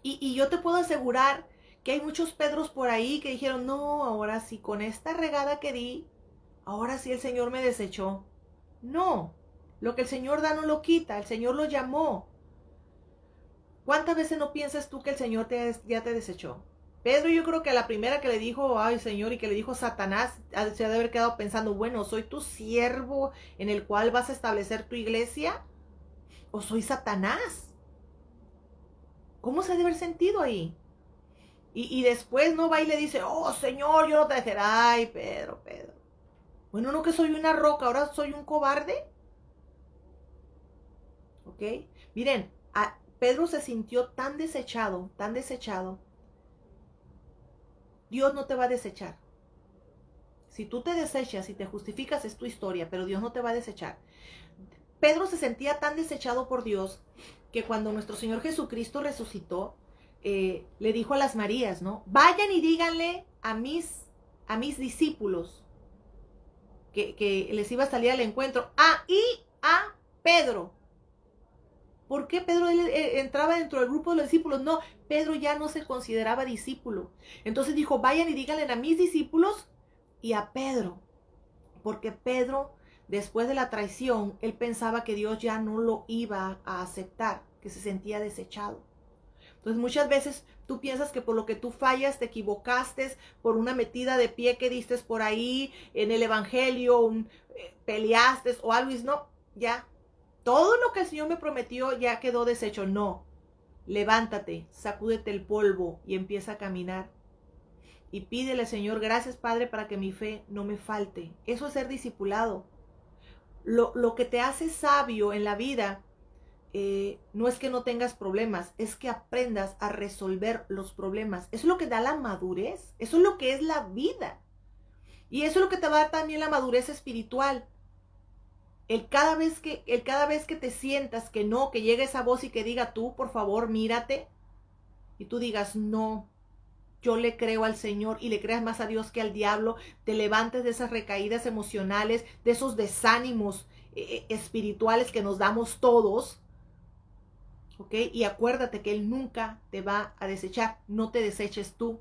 Speaker 1: Y yo te puedo asegurar que hay muchos Pedros por ahí que dijeron, no, ahora sí, con esta regada que di, ahora sí el Señor me desechó. No, lo que el Señor da no lo quita, el Señor lo llamó. ¿Cuántas veces no piensas tú que el Señor ya te desechó? Pedro, yo creo que a la primera que le dijo, ay Señor, y que le dijo Satanás, se ha de haber quedado pensando, bueno, ¿soy tu siervo en el cual vas a establecer tu iglesia? ¿O soy Satanás? ¿Cómo se ha de haber sentido ahí? Y después no va y le dice, oh Señor, yo no te dejaré. Ay, Pedro. Bueno, no que soy una roca, ahora soy un cobarde. ¿Ok? Miren, Pedro se sintió tan desechado. Dios no te va a desechar. Si tú te desechas y te justificas es tu historia, pero Dios no te va a desechar. Pedro se sentía tan desechado por Dios que cuando nuestro Señor Jesucristo resucitó, le dijo a las Marías, ¿no? Vayan y díganle a mis discípulos que les iba a salir al encuentro. Y a Pedro. ¿Por qué Pedro entraba dentro del grupo de los discípulos? No, Pedro ya no se consideraba discípulo. Entonces dijo, vayan y díganle a mis discípulos y a Pedro. Porque Pedro, después de la traición, él pensaba que Dios ya no lo iba a aceptar, que se sentía desechado. Entonces muchas veces tú piensas que por lo que tú fallas, te equivocaste, por una metida de pie que diste por ahí en el evangelio, peleaste o algo, y no, ya. Todo lo que el Señor me prometió ya quedó deshecho. No, levántate, sacúdete el polvo y empieza a caminar. Y pídele, Señor, gracias Padre para que mi fe no me falte. Eso es ser discipulado. Lo que te hace sabio en la vida no es que no tengas problemas, es que aprendas a resolver los problemas. Eso es lo que da la madurez, eso es lo que es la vida. Y eso es lo que te va a dar también la madurez espiritual. El cada vez que te sientas que no, que llegue esa voz y que diga tú, por favor, mírate, y tú digas, no, yo le creo al Señor, y le creas más a Dios que al diablo, te levantes de esas recaídas emocionales, de esos desánimos espirituales que nos damos todos, ¿ok? Y acuérdate que Él nunca te va a desechar, no te deseches tú.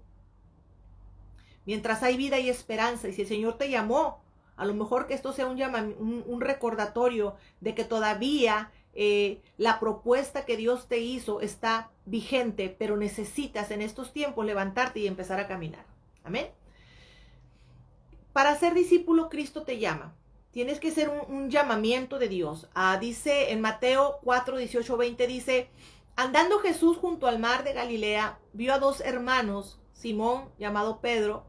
Speaker 1: Mientras hay vida y esperanza, y si el Señor te llamó, a lo mejor que esto sea un recordatorio de que todavía la propuesta que Dios te hizo está vigente, pero necesitas en estos tiempos levantarte y empezar a caminar. Amén. Para ser discípulo, Cristo te llama. Tienes que ser un llamamiento de Dios. Dice en Mateo 4, 18, 20, dice, andando Jesús junto al mar de Galilea, vio a dos hermanos, Simón, llamado Pedro,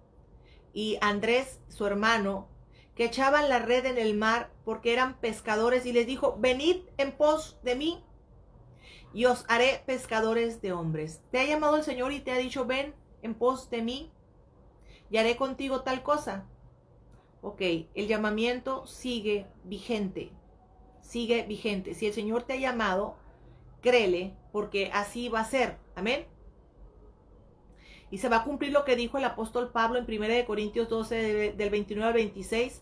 Speaker 1: y Andrés, su hermano, que echaban la red en el mar porque eran pescadores, y les dijo, venid en pos de mí y os haré pescadores de hombres. ¿Te ha llamado el Señor y te ha dicho, ven en pos de mí y haré contigo tal cosa? Ok, el llamamiento sigue vigente, sigue vigente. Si el Señor te ha llamado, créele, porque así va a ser. Amén. Y se va a cumplir lo que dijo el apóstol Pablo en 1 Corintios 12, del 29 al 26,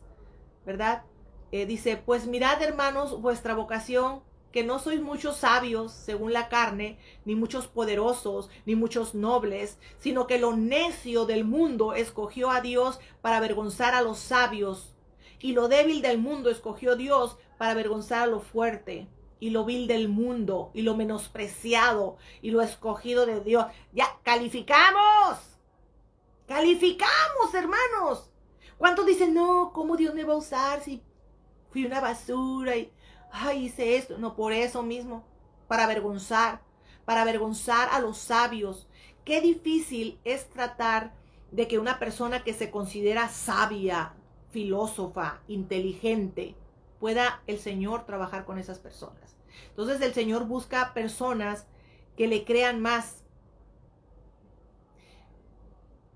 Speaker 1: ¿verdad? Dice, pues mirad, hermanos, vuestra vocación, que no sois muchos sabios según la carne, ni muchos poderosos, ni muchos nobles, sino que lo necio del mundo escogió a Dios para avergonzar a los sabios, y lo débil del mundo escogió Dios para avergonzar a lo fuerte, y lo vil del mundo, y lo menospreciado, y lo escogido de Dios. Ya, calificamos, hermanos. ¿Cuántos dicen, no, cómo Dios me va a usar si fui una basura y hice esto? No, por eso mismo, para avergonzar a los sabios. Qué difícil es tratar de que una persona que se considera sabia, filósofa, inteligente, pueda el Señor trabajar con esas personas. Entonces el Señor busca personas que le crean más.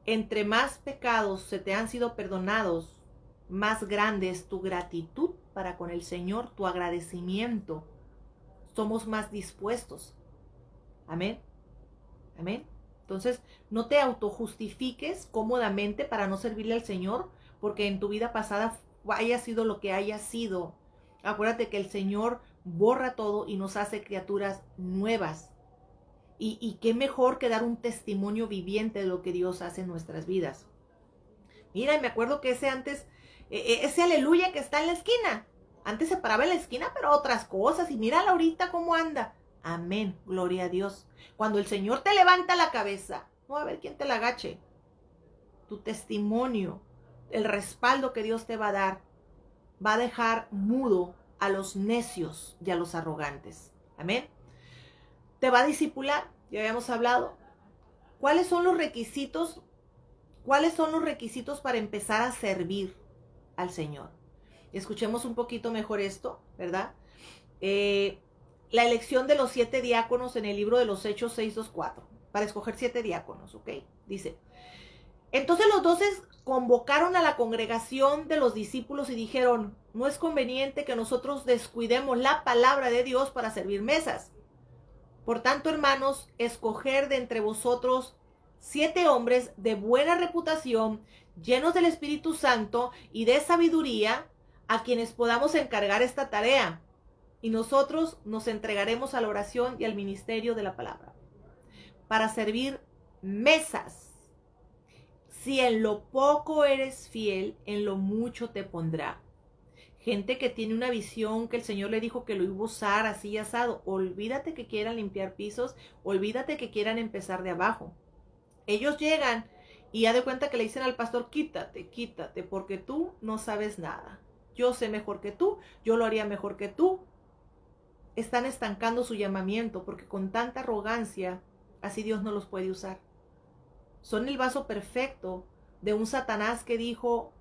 Speaker 1: Entre más pecados se te han sido perdonados, más grande es tu gratitud para con el Señor, tu agradecimiento. Somos más dispuestos. Amén. Amén. Entonces, no te autojustifiques cómodamente para no servirle al Señor, porque en tu vida pasada haya sido lo que haya sido. Acuérdate que el Señor borra todo y nos hace criaturas nuevas. Y qué mejor que dar un testimonio viviente de lo que Dios hace en nuestras vidas. Mira, y me acuerdo que ese aleluya que está en la esquina. Antes se paraba en la esquina, pero otras cosas. Y mírala ahorita cómo anda. Amén, gloria a Dios. Cuando el Señor te levanta la cabeza, no va a haber quien te la agache. Tu testimonio, el respaldo que Dios te va a dar, va a dejar mudo a los necios y a los arrogantes. Amén. Te va a discipular, ya habíamos hablado. ¿Cuáles son los requisitos? ¿Cuáles son los requisitos para empezar a servir al Señor? Escuchemos un poquito mejor esto, ¿verdad? La elección de los 7 diáconos en el libro de los Hechos 6:2-4, para escoger 7 diáconos, ¿ok? Dice, entonces los 12 convocaron a la congregación de los discípulos y dijeron, no es conveniente que nosotros descuidemos la palabra de Dios para servir mesas. Por tanto, hermanos, escoger de entre vosotros 7 hombres de buena reputación, llenos del Espíritu Santo y de sabiduría, a quienes podamos encargar esta tarea. Y nosotros nos entregaremos a la oración y al ministerio de la palabra. Para servir mesas. Si en lo poco eres fiel, en lo mucho te pondrá. Gente que tiene una visión que el Señor le dijo que lo iba a usar así asado. Olvídate que quieran limpiar pisos, olvídate que quieran empezar de abajo. Ellos llegan y ya de cuenta que le dicen al pastor, quítate, porque tú no sabes nada. Yo sé mejor que tú, yo lo haría mejor que tú. Están estancando su llamamiento porque con tanta arrogancia, así Dios no los puede usar. Son el vaso perfecto de un Satanás que dijo,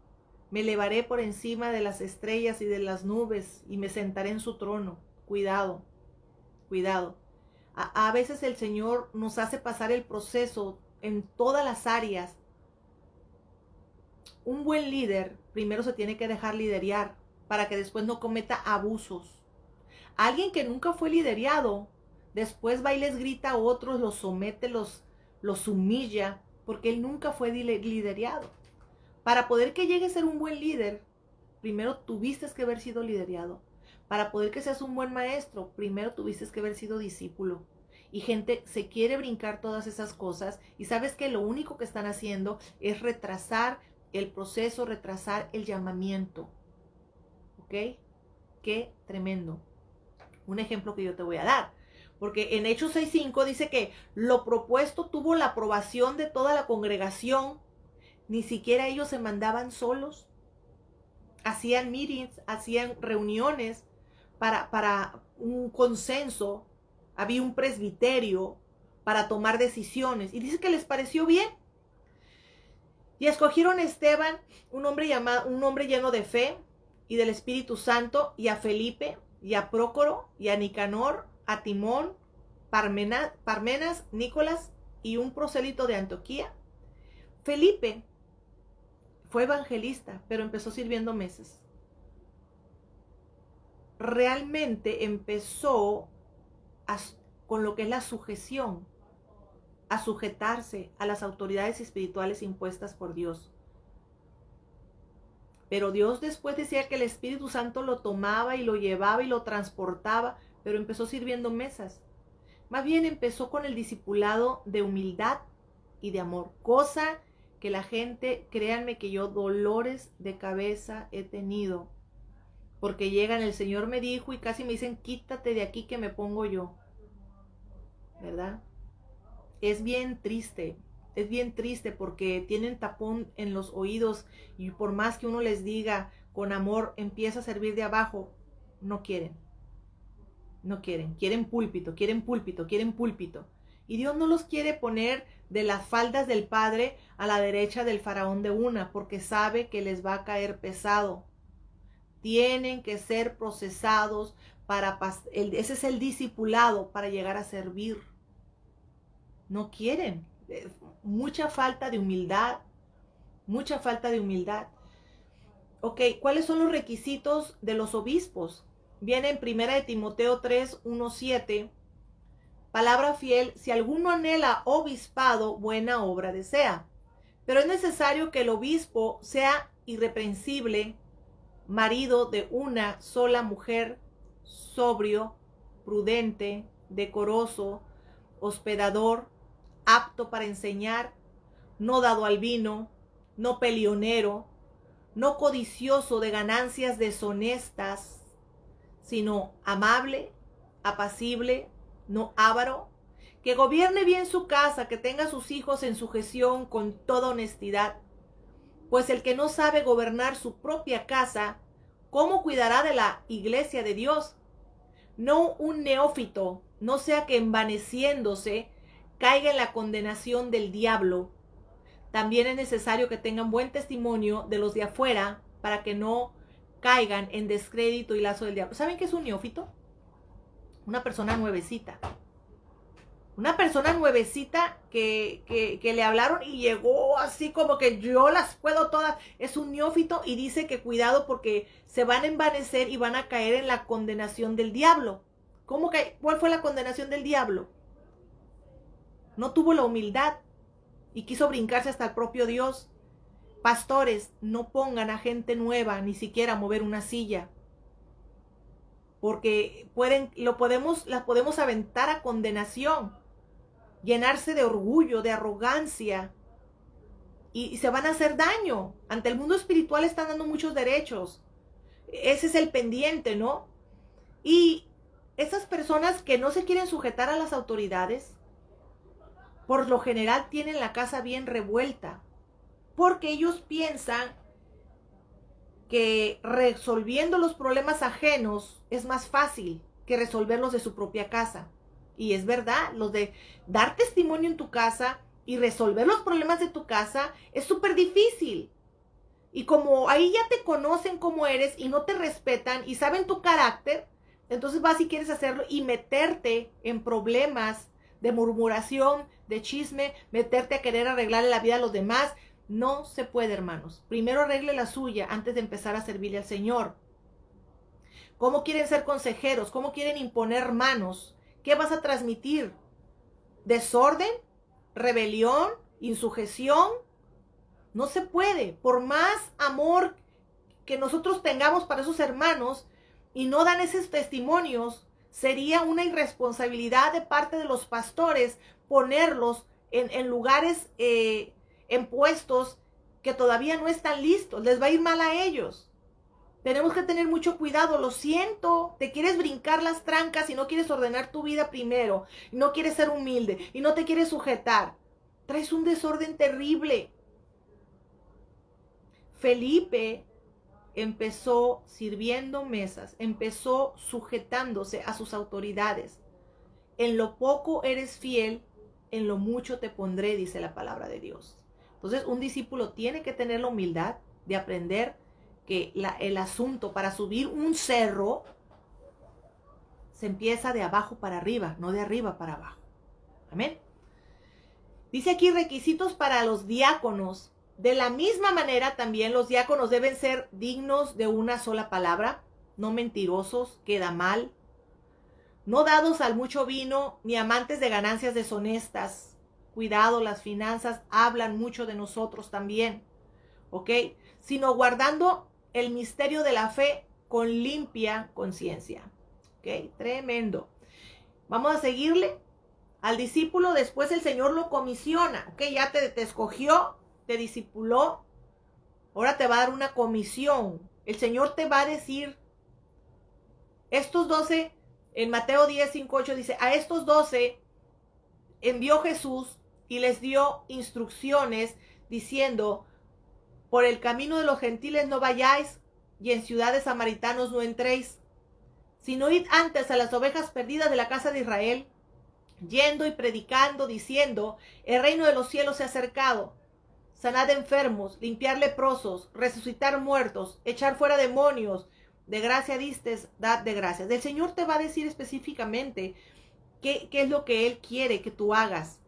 Speaker 1: me elevaré por encima de las estrellas y de las nubes y me sentaré en su trono. Cuidado, cuidado. A veces el Señor nos hace pasar el proceso en todas las áreas. Un buen líder primero se tiene que dejar liderear para que después no cometa abusos. Alguien que nunca fue liderado, después va y les grita a otros, los somete, los los humilla, porque él nunca fue liderado. Para poder que llegue a ser un buen líder, primero tuviste que haber sido liderado. Para poder que seas un buen maestro, primero tuviste que haber sido discípulo. Y gente se quiere brincar todas esas cosas y sabes que lo único que están haciendo es retrasar el proceso, retrasar el llamamiento. ¿Ok? Qué tremendo. Un ejemplo que yo te voy a dar. Porque en Hechos 6:5 dice que lo propuesto tuvo la aprobación de toda la congregación. Ni siquiera ellos se mandaban solos. Hacían meetings, hacían reuniones para un consenso. Había un presbiterio para tomar decisiones. Y dice que les pareció bien. Y escogieron a Esteban, un hombre lleno de fe y del Espíritu Santo, y a Felipe, y a Prócoro, y a Nicanor, a Timón, Parmenas, Nicolás, y un prosélito de Antioquía. Felipe fue evangelista, pero empezó sirviendo meses. Realmente empezó con lo que es la sujeción, a sujetarse a las autoridades espirituales impuestas por Dios. Pero Dios después decía que el Espíritu Santo lo tomaba y lo llevaba y lo transportaba, pero empezó sirviendo mesas. Más bien empezó con el discipulado de humildad y de amor, cosa que la gente, créanme que yo dolores de cabeza he tenido, porque llegan, el Señor me dijo y casi me dicen, quítate de aquí que me pongo yo, ¿verdad? Es bien triste porque tienen tapón en los oídos y por más que uno les diga con amor, empieza a servir de abajo, no quieren. Quieren púlpito. Y Dios no los quiere poner de las faldas del Padre a la derecha del faraón de una, porque sabe que les va a caer pesado. Tienen que ser procesados ese es el discipulado para llegar a servir. No quieren. Mucha falta de humildad. Ok, ¿cuáles son los requisitos de los obispos? Viene en 1 de Timoteo 3, 1, 7. Palabra fiel, si alguno anhela obispado, buena obra desea. Pero es necesario que el obispo sea irreprensible, marido de una sola mujer, sobrio, prudente, decoroso, hospedador, apto para enseñar, no dado al vino, no peleonero, no codicioso de ganancias deshonestas, sino amable, apacible, no avaro, que gobierne bien su casa, que tenga a sus hijos en sujeción con toda honestidad. Pues el que no sabe gobernar su propia casa, ¿cómo cuidará de la iglesia de Dios? No un neófito, no sea que envaneciéndose caiga en la condenación del diablo. También es necesario que tengan buen testimonio de los de afuera para que no caigan en descrédito y lazo del diablo. ¿Saben qué es un neófito? Una persona nuevecita. Una persona nuevecita que le hablaron y llegó así como que yo las puedo todas. Es un neófito y dice que cuidado porque se van a envanecer y van a caer en la condenación del diablo. ¿Cómo que? ¿Cuál fue la condenación del diablo? No tuvo la humildad y quiso brincarse hasta el propio Dios. Pastores, no pongan a gente nueva ni siquiera a mover una silla, porque las podemos aventar a condenación, llenarse de orgullo, de arrogancia, y se van a hacer daño. Ante el mundo espiritual están dando muchos derechos. Ese es el pendiente, ¿no? Y esas personas que no se quieren sujetar a las autoridades, por lo general tienen la casa bien revuelta, porque ellos piensan que resolviendo los problemas ajenos es más fácil que resolverlos de su propia casa. Y es verdad, los de dar testimonio en tu casa y resolver los problemas de tu casa es súper difícil. Y como ahí ya te conocen cómo eres y no te respetan y saben tu carácter, entonces vas y quieres hacerlo y meterte en problemas de murmuración, de chisme, meterte a querer arreglarle la vida a los demás. No se puede, hermanos. Primero arregle la suya antes de empezar a servirle al Señor. ¿Cómo quieren ser consejeros? ¿Cómo quieren imponer manos? ¿Qué vas a transmitir? ¿Desorden? rebelión, insujeción. No se puede. Por más amor que nosotros tengamos para esos hermanos y no dan esos testimonios, sería una irresponsabilidad de parte de los pastores ponerlos en lugares, en puestos que todavía no están listos. Les va a ir mal a ellos. Tenemos que tener mucho cuidado. Lo siento, te quieres brincar las trancas y no quieres ordenar tu vida primero, y no quieres ser humilde y no te quieres sujetar. Traes un desorden terrible. Felipe empezó sirviendo mesas, empezó sujetándose a sus autoridades. En lo poco eres fiel, en lo mucho te pondré, dice la palabra de Dios. Entonces, un discípulo tiene que tener la humildad de aprender que el asunto para subir un cerro se empieza de abajo para arriba, no de arriba para abajo. Amén. Dice aquí requisitos para los diáconos. De la misma manera también los diáconos deben ser dignos de una sola palabra, no mentirosos, queda mal, no dados al mucho vino, ni amantes de ganancias deshonestas. Cuidado, las finanzas hablan mucho de nosotros también, ¿ok? Sino guardando el misterio de la fe con limpia conciencia, ¿ok? Tremendo. Vamos a seguirle al discípulo. Después el Señor lo comisiona, ¿ok? Ya te escogió, te discipuló, ahora te va a dar una comisión. El Señor te va a decir, estos 12, en Mateo 10, 5, 8 dice, a estos 12 envió Jesús y les dio instrucciones diciendo, por el camino de los gentiles no vayáis y en ciudades samaritanos no entréis, sino id antes a las ovejas perdidas de la casa de Israel, yendo y predicando, diciendo, el reino de los cielos se ha acercado. Sanad enfermos, limpiar leprosos, resucitar muertos, echar fuera demonios. De gracia distes, dad de gracias. El Señor te va a decir específicamente qué es lo que Él quiere que tú hagas.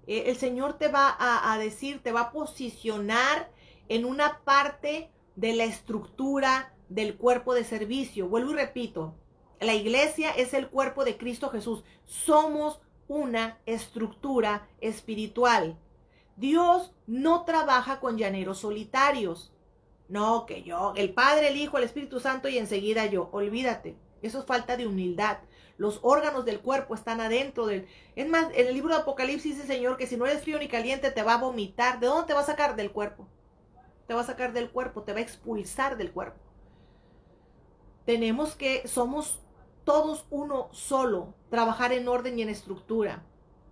Speaker 1: El Señor te va a decir, te va a posicionar en una parte de la estructura del cuerpo de servicio. Vuelvo y repito, la iglesia es el cuerpo de Cristo Jesús. Somos una estructura espiritual. Dios no trabaja con llaneros solitarios. No, que yo, el Padre, el Hijo, el Espíritu Santo y enseguida yo. Olvídate, eso es falta de humildad. Los órganos del cuerpo están adentro del... Es más, en el libro de Apocalipsis dice el Señor que si no eres frío ni caliente te va a vomitar. ¿De dónde te va a sacar? Del cuerpo. Te va a sacar del cuerpo, te va a expulsar del cuerpo. Tenemos que, somos todos uno solo, trabajar en orden y en estructura.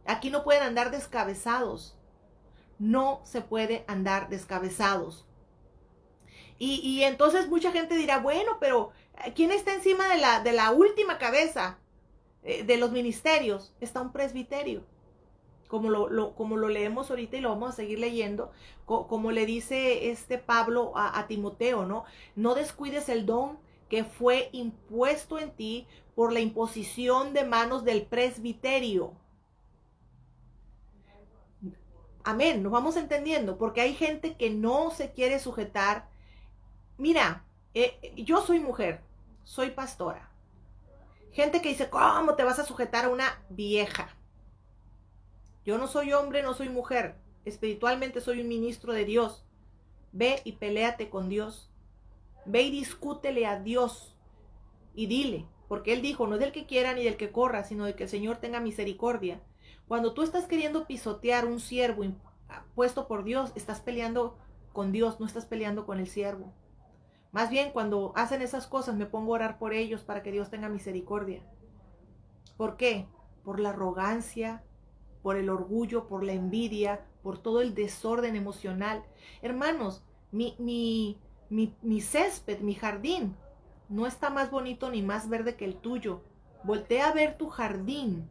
Speaker 1: Aquí no pueden andar descabezados. No se puede andar descabezados. Y entonces mucha gente dirá, bueno, pero ¿quién está encima de la última cabeza de los ministerios? Está un presbiterio, como lo leemos ahorita y lo vamos a seguir leyendo, como le dice Pablo a Timoteo, ¿no? No descuides el don que fue impuesto en ti por la imposición de manos del presbiterio. Amén, nos vamos entendiendo, porque hay gente que no se quiere sujetar. Mira, yo soy mujer, soy pastora. Gente que dice, ¿cómo te vas a sujetar a una vieja? Yo no soy hombre, no soy mujer. Espiritualmente soy un ministro de Dios. Ve y peléate con Dios. Ve y discútele a Dios. Y dile, porque Él dijo, no es del que quiera ni del que corra, sino del que el Señor tenga misericordia. Cuando tú estás queriendo pisotear un siervo puesto por Dios, estás peleando con Dios, no estás peleando con el siervo. Más bien, cuando hacen esas cosas, me pongo a orar por ellos para que Dios tenga misericordia. ¿Por qué? Por la arrogancia, por el orgullo, por la envidia, por todo el desorden emocional. Hermanos, mi césped, mi jardín, no está más bonito ni más verde que el tuyo. Voltea a ver tu jardín.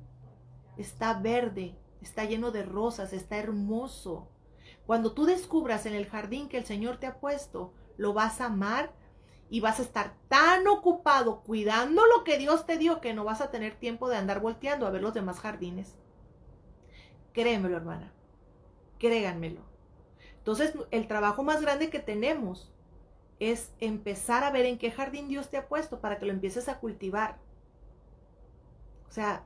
Speaker 1: Está verde, está lleno de rosas, está hermoso. Cuando tú descubras en el jardín que el Señor te ha puesto, lo vas a amar y vas a estar tan ocupado cuidando lo que Dios te dio que no vas a tener tiempo de andar volteando a ver los demás jardines. Créemelo, hermana. Créanmelo. Entonces, el trabajo más grande que tenemos es empezar a ver en qué jardín Dios te ha puesto para que lo empieces a cultivar. O sea,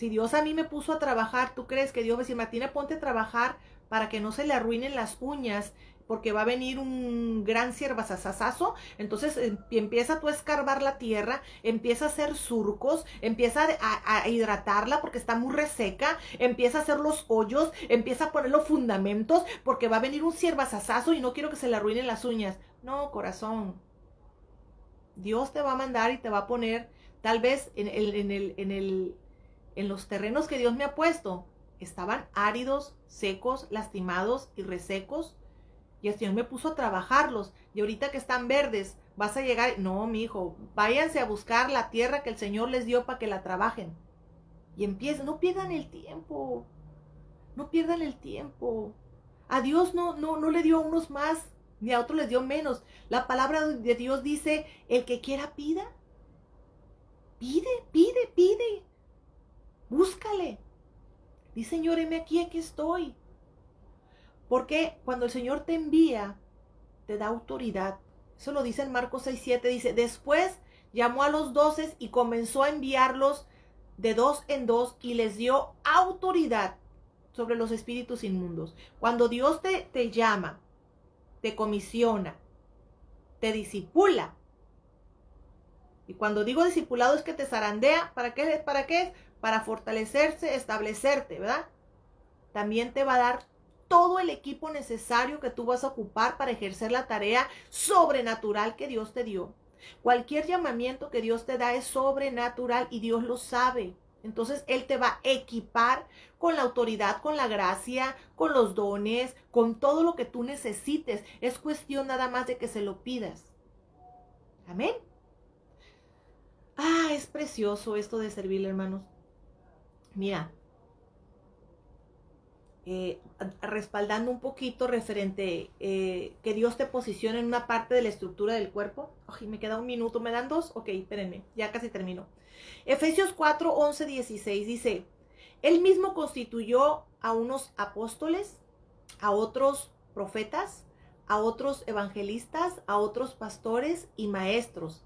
Speaker 1: Si Dios a mí me puso a trabajar, ¿tú crees que Dios va a decir, Martina, ponte a trabajar para que no se le arruinen las uñas? Porque va a venir un gran ciervasasazo, entonces empieza tú a escarbar la tierra, empieza a hacer surcos, empieza a hidratarla porque está muy reseca, empieza a hacer los hoyos, empieza a poner los fundamentos porque va a venir un ciervasasazo y no quiero que se le arruinen las uñas. No, corazón, Dios te va a mandar y te va a poner, tal vez en los terrenos que Dios me ha puesto, estaban áridos, secos, lastimados y resecos. Y el Señor me puso a trabajarlos. Y ahorita que están verdes, vas a llegar. No, mi hijo, váyanse a buscar la tierra que el Señor les dio para que la trabajen. Y empiecen, no pierdan el tiempo. No pierdan el tiempo. A Dios no le dio a unos más, ni a otros les dio menos. La palabra de Dios dice, el que quiera pida. Pide, pide, pide. Búscale. Dice, Señor, heme aquí estoy. Porque cuando el Señor te envía, te da autoridad. Eso lo dice en Marcos 6:7. Dice, después llamó a los 12 y comenzó a enviarlos de 2 en 2 y les dio autoridad sobre los espíritus inmundos. Cuando Dios te llama, te comisiona, te discipula. Y cuando digo discipulado es que te zarandea. ¿Para qué? ¿Para qué? Para fortalecerse, establecerte, ¿verdad? También te va a dar todo el equipo necesario que tú vas a ocupar para ejercer la tarea sobrenatural que Dios te dio. Cualquier llamamiento que Dios te da es sobrenatural y Dios lo sabe. Entonces Él te va a equipar con la autoridad, con la gracia, con los dones, con todo lo que tú necesites. Es cuestión nada más de que se lo pidas. Amén. Es precioso esto de servirle, hermanos. Mira, respaldando un poquito referente que Dios te posiciona en una parte de la estructura del cuerpo. Ay, me queda un minuto, ¿me dan 2? Ok, espérenme, ya casi termino. Efesios 4, 11, 16 dice, Él mismo constituyó a unos apóstoles, a otros profetas, a otros evangelistas, a otros pastores y maestros,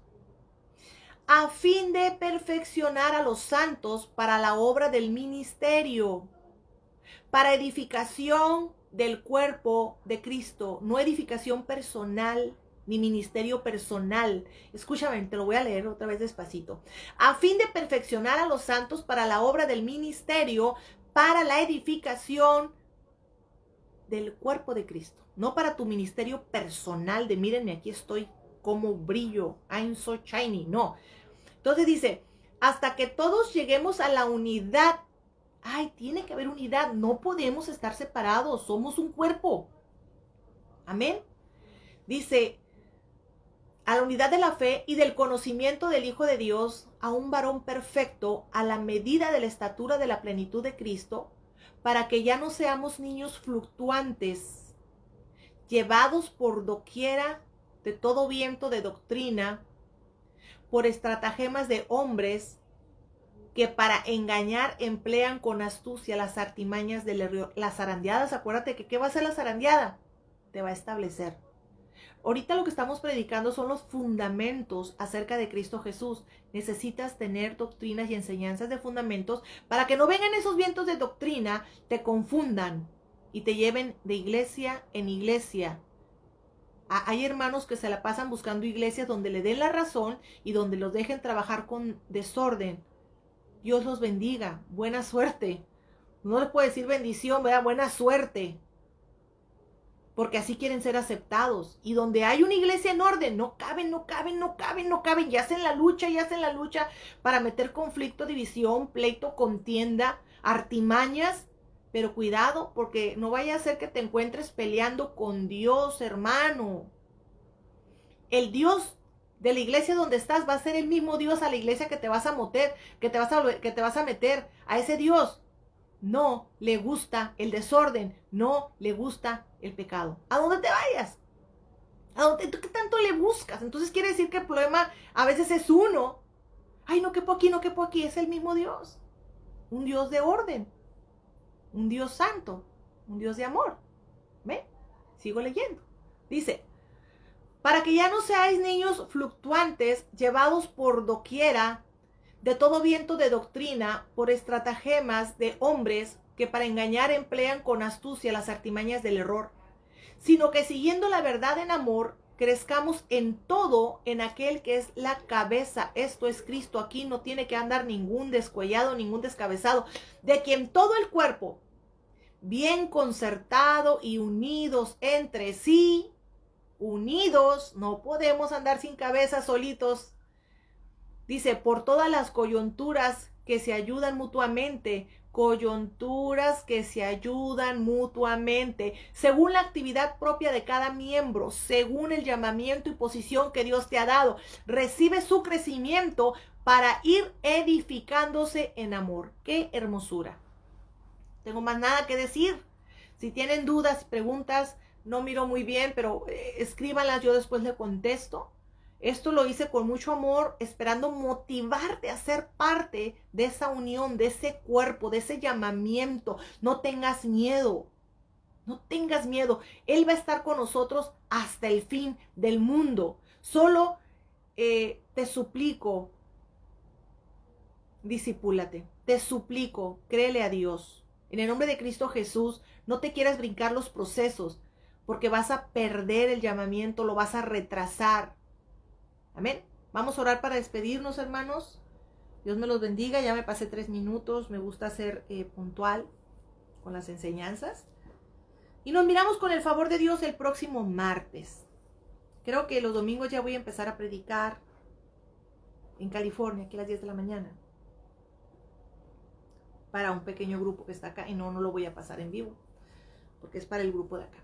Speaker 1: a fin de perfeccionar a los santos para la obra del ministerio, para edificación del cuerpo de Cristo, no edificación personal ni ministerio personal. Escúchame, te lo voy a leer otra vez despacito. A fin de perfeccionar a los santos para la obra del ministerio, para la edificación del cuerpo de Cristo. No para tu ministerio personal de mírenme, aquí estoy como brillo, I'm so shiny. No. Entonces dice, hasta que todos lleguemos a la unidad. Tiene que haber unidad. No podemos estar separados. Somos un cuerpo. Amén. Dice, a la unidad de la fe y del conocimiento del Hijo de Dios, a un varón perfecto, a la medida de la estatura de la plenitud de Cristo, para que ya no seamos niños fluctuantes, llevados por doquiera de todo viento de doctrina, por estratagemas de hombres, que para engañar emplean con astucia las artimañas del error. Las zarandeadas, acuérdate que ¿qué va a hacer la zarandeada? Te va a establecer. Ahorita lo que estamos predicando son los fundamentos acerca de Cristo Jesús. Necesitas tener doctrinas y enseñanzas de fundamentos para que no vengan esos vientos de doctrina, te confundan y te lleven de iglesia en iglesia. Hay hermanos que se la pasan buscando iglesias donde le den la razón y donde los dejen trabajar con desorden. Dios los bendiga, buena suerte. No les puedo decir bendición, ¿verdad? Buena suerte. Porque así quieren ser aceptados. Y donde hay una iglesia en orden, no caben. Ya hacen la lucha para meter conflicto, división, pleito, contienda, artimañas. Pero cuidado, porque no vaya a ser que te encuentres peleando con Dios, hermano. El Dios de la iglesia donde estás va a ser el mismo Dios a la iglesia que te vas a meter, que te vas a meter. A ese Dios no le gusta el desorden, no le gusta el pecado. A donde te vayas, ¿tú qué tanto le buscas? Entonces quiere decir que el problema a veces es uno. No quepo aquí, es el mismo Dios. Un Dios de orden, un Dios santo, un Dios de amor. ¿Ve? Sigo leyendo. Dice, para que ya no seáis niños fluctuantes, llevados por doquiera de todo viento de doctrina por estratagemas de hombres que para engañar emplean con astucia las artimañas del error, sino que siguiendo la verdad en amor, crezcamos en todo en aquel que es la cabeza, esto es Cristo. Aquí no tiene que andar ningún descuellado, ningún descabezado, de quien todo el cuerpo, bien concertado y unidos entre sí, unidos, no podemos andar sin cabeza solitos. Dice, por todas las coyunturas que se ayudan mutuamente, coyunturas que se ayudan mutuamente, según la actividad propia de cada miembro, según el llamamiento y posición que Dios te ha dado. Recibe su crecimiento para ir edificándose en amor. ¡Qué hermosura! Tengo más nada que decir. Si tienen dudas, preguntas, no miro muy bien, pero escríbanlas, yo después le contesto. Esto lo hice con mucho amor, esperando motivarte a ser parte de esa unión, de ese cuerpo, de ese llamamiento. No tengas miedo, no tengas miedo. Él va a estar con nosotros hasta el fin del mundo. Solo te suplico, discipúlate, te suplico, créele a Dios. En el nombre de Cristo Jesús, no te quieras brincar los procesos, porque vas a perder el llamamiento, lo vas a retrasar. Amén. Vamos a orar para despedirnos, hermanos. Dios me los bendiga. Ya me pasé 3 minutos. Me gusta ser puntual con las enseñanzas. Y nos miramos con el favor de Dios el próximo martes. Creo que los domingos ya voy a empezar a predicar en California, aquí a las 10 de la mañana. Para un pequeño grupo que está acá. Y no lo voy a pasar en vivo, porque es para el grupo de acá.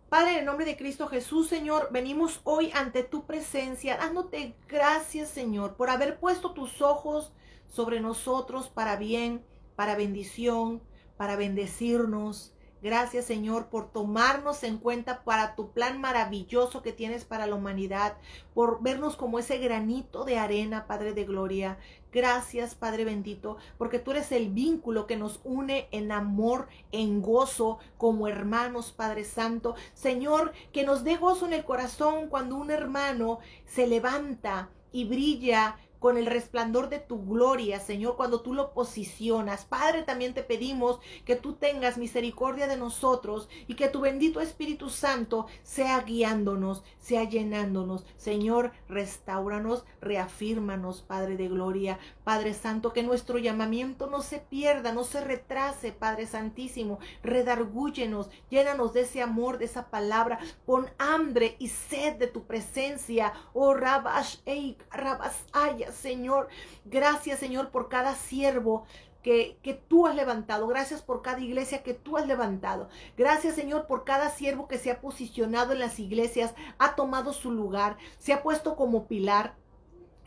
Speaker 1: Padre, en el nombre de Cristo Jesús, Señor, venimos hoy ante tu presencia, dándote gracias, Señor, por haber puesto tus ojos sobre nosotros para bien, para bendición, para bendecirnos. Gracias, Señor, por tomarnos en cuenta para tu plan maravilloso que tienes para la humanidad, por vernos como ese granito de arena, Padre de gloria. Gracias, Padre bendito, porque tú eres el vínculo que nos une en amor, en gozo, como hermanos, Padre Santo. Señor, que nos dé gozo en el corazón cuando un hermano se levanta y brilla con el resplandor de tu gloria, Señor, cuando tú lo posicionas. Padre, también te pedimos que tú tengas misericordia de nosotros y que tu bendito Espíritu Santo sea guiándonos, sea llenándonos. Señor, restáuranos, reafírmanos, Padre de gloria. Padre Santo, que nuestro llamamiento no se pierda, no se retrase, Padre Santísimo. Redargúyenos, llénanos de ese amor, de esa palabra. Pon hambre y sed de tu presencia. Oh, Rabash Eik, Rabasaya, Señor. Gracias, Señor, por cada siervo que tú has levantado. Gracias por cada iglesia que tú has levantado. Gracias, Señor, por cada siervo que se ha posicionado en las iglesias, ha tomado su lugar, se ha puesto como pilar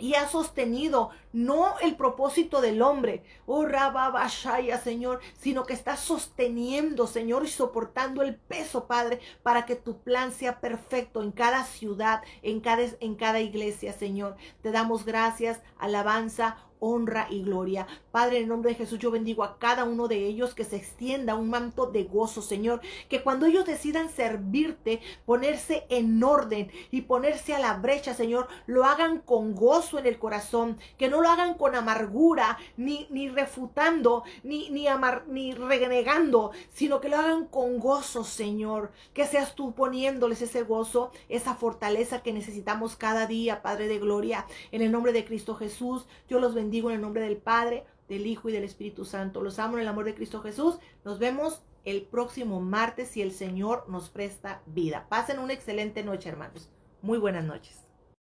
Speaker 1: y ha sostenido no el propósito del hombre, oh Rababashaya, Señor, sino que está sosteniendo, Señor, y soportando el peso, Padre, para que tu plan sea perfecto en cada ciudad, en cada iglesia, Señor. Te damos gracias, alabanza, honra y gloria. Padre, en el nombre de Jesús, yo bendigo a cada uno de ellos, que se extienda un manto de gozo, Señor, que cuando ellos decidan servirte, ponerse en orden y ponerse a la brecha, Señor, lo hagan con gozo en el corazón, que no lo hagan con amargura, ni refutando, ni renegando, sino que lo hagan con gozo, Señor, que seas tú poniéndoles ese gozo, esa fortaleza que necesitamos cada día, Padre de gloria. En el nombre de Cristo Jesús, yo los bendigo en el nombre del Padre, del Hijo y del Espíritu Santo. Los amo en el amor de Cristo Jesús. Nos vemos el próximo martes si el Señor nos presta vida. Pasen una excelente noche, hermanos. Muy buenas noches.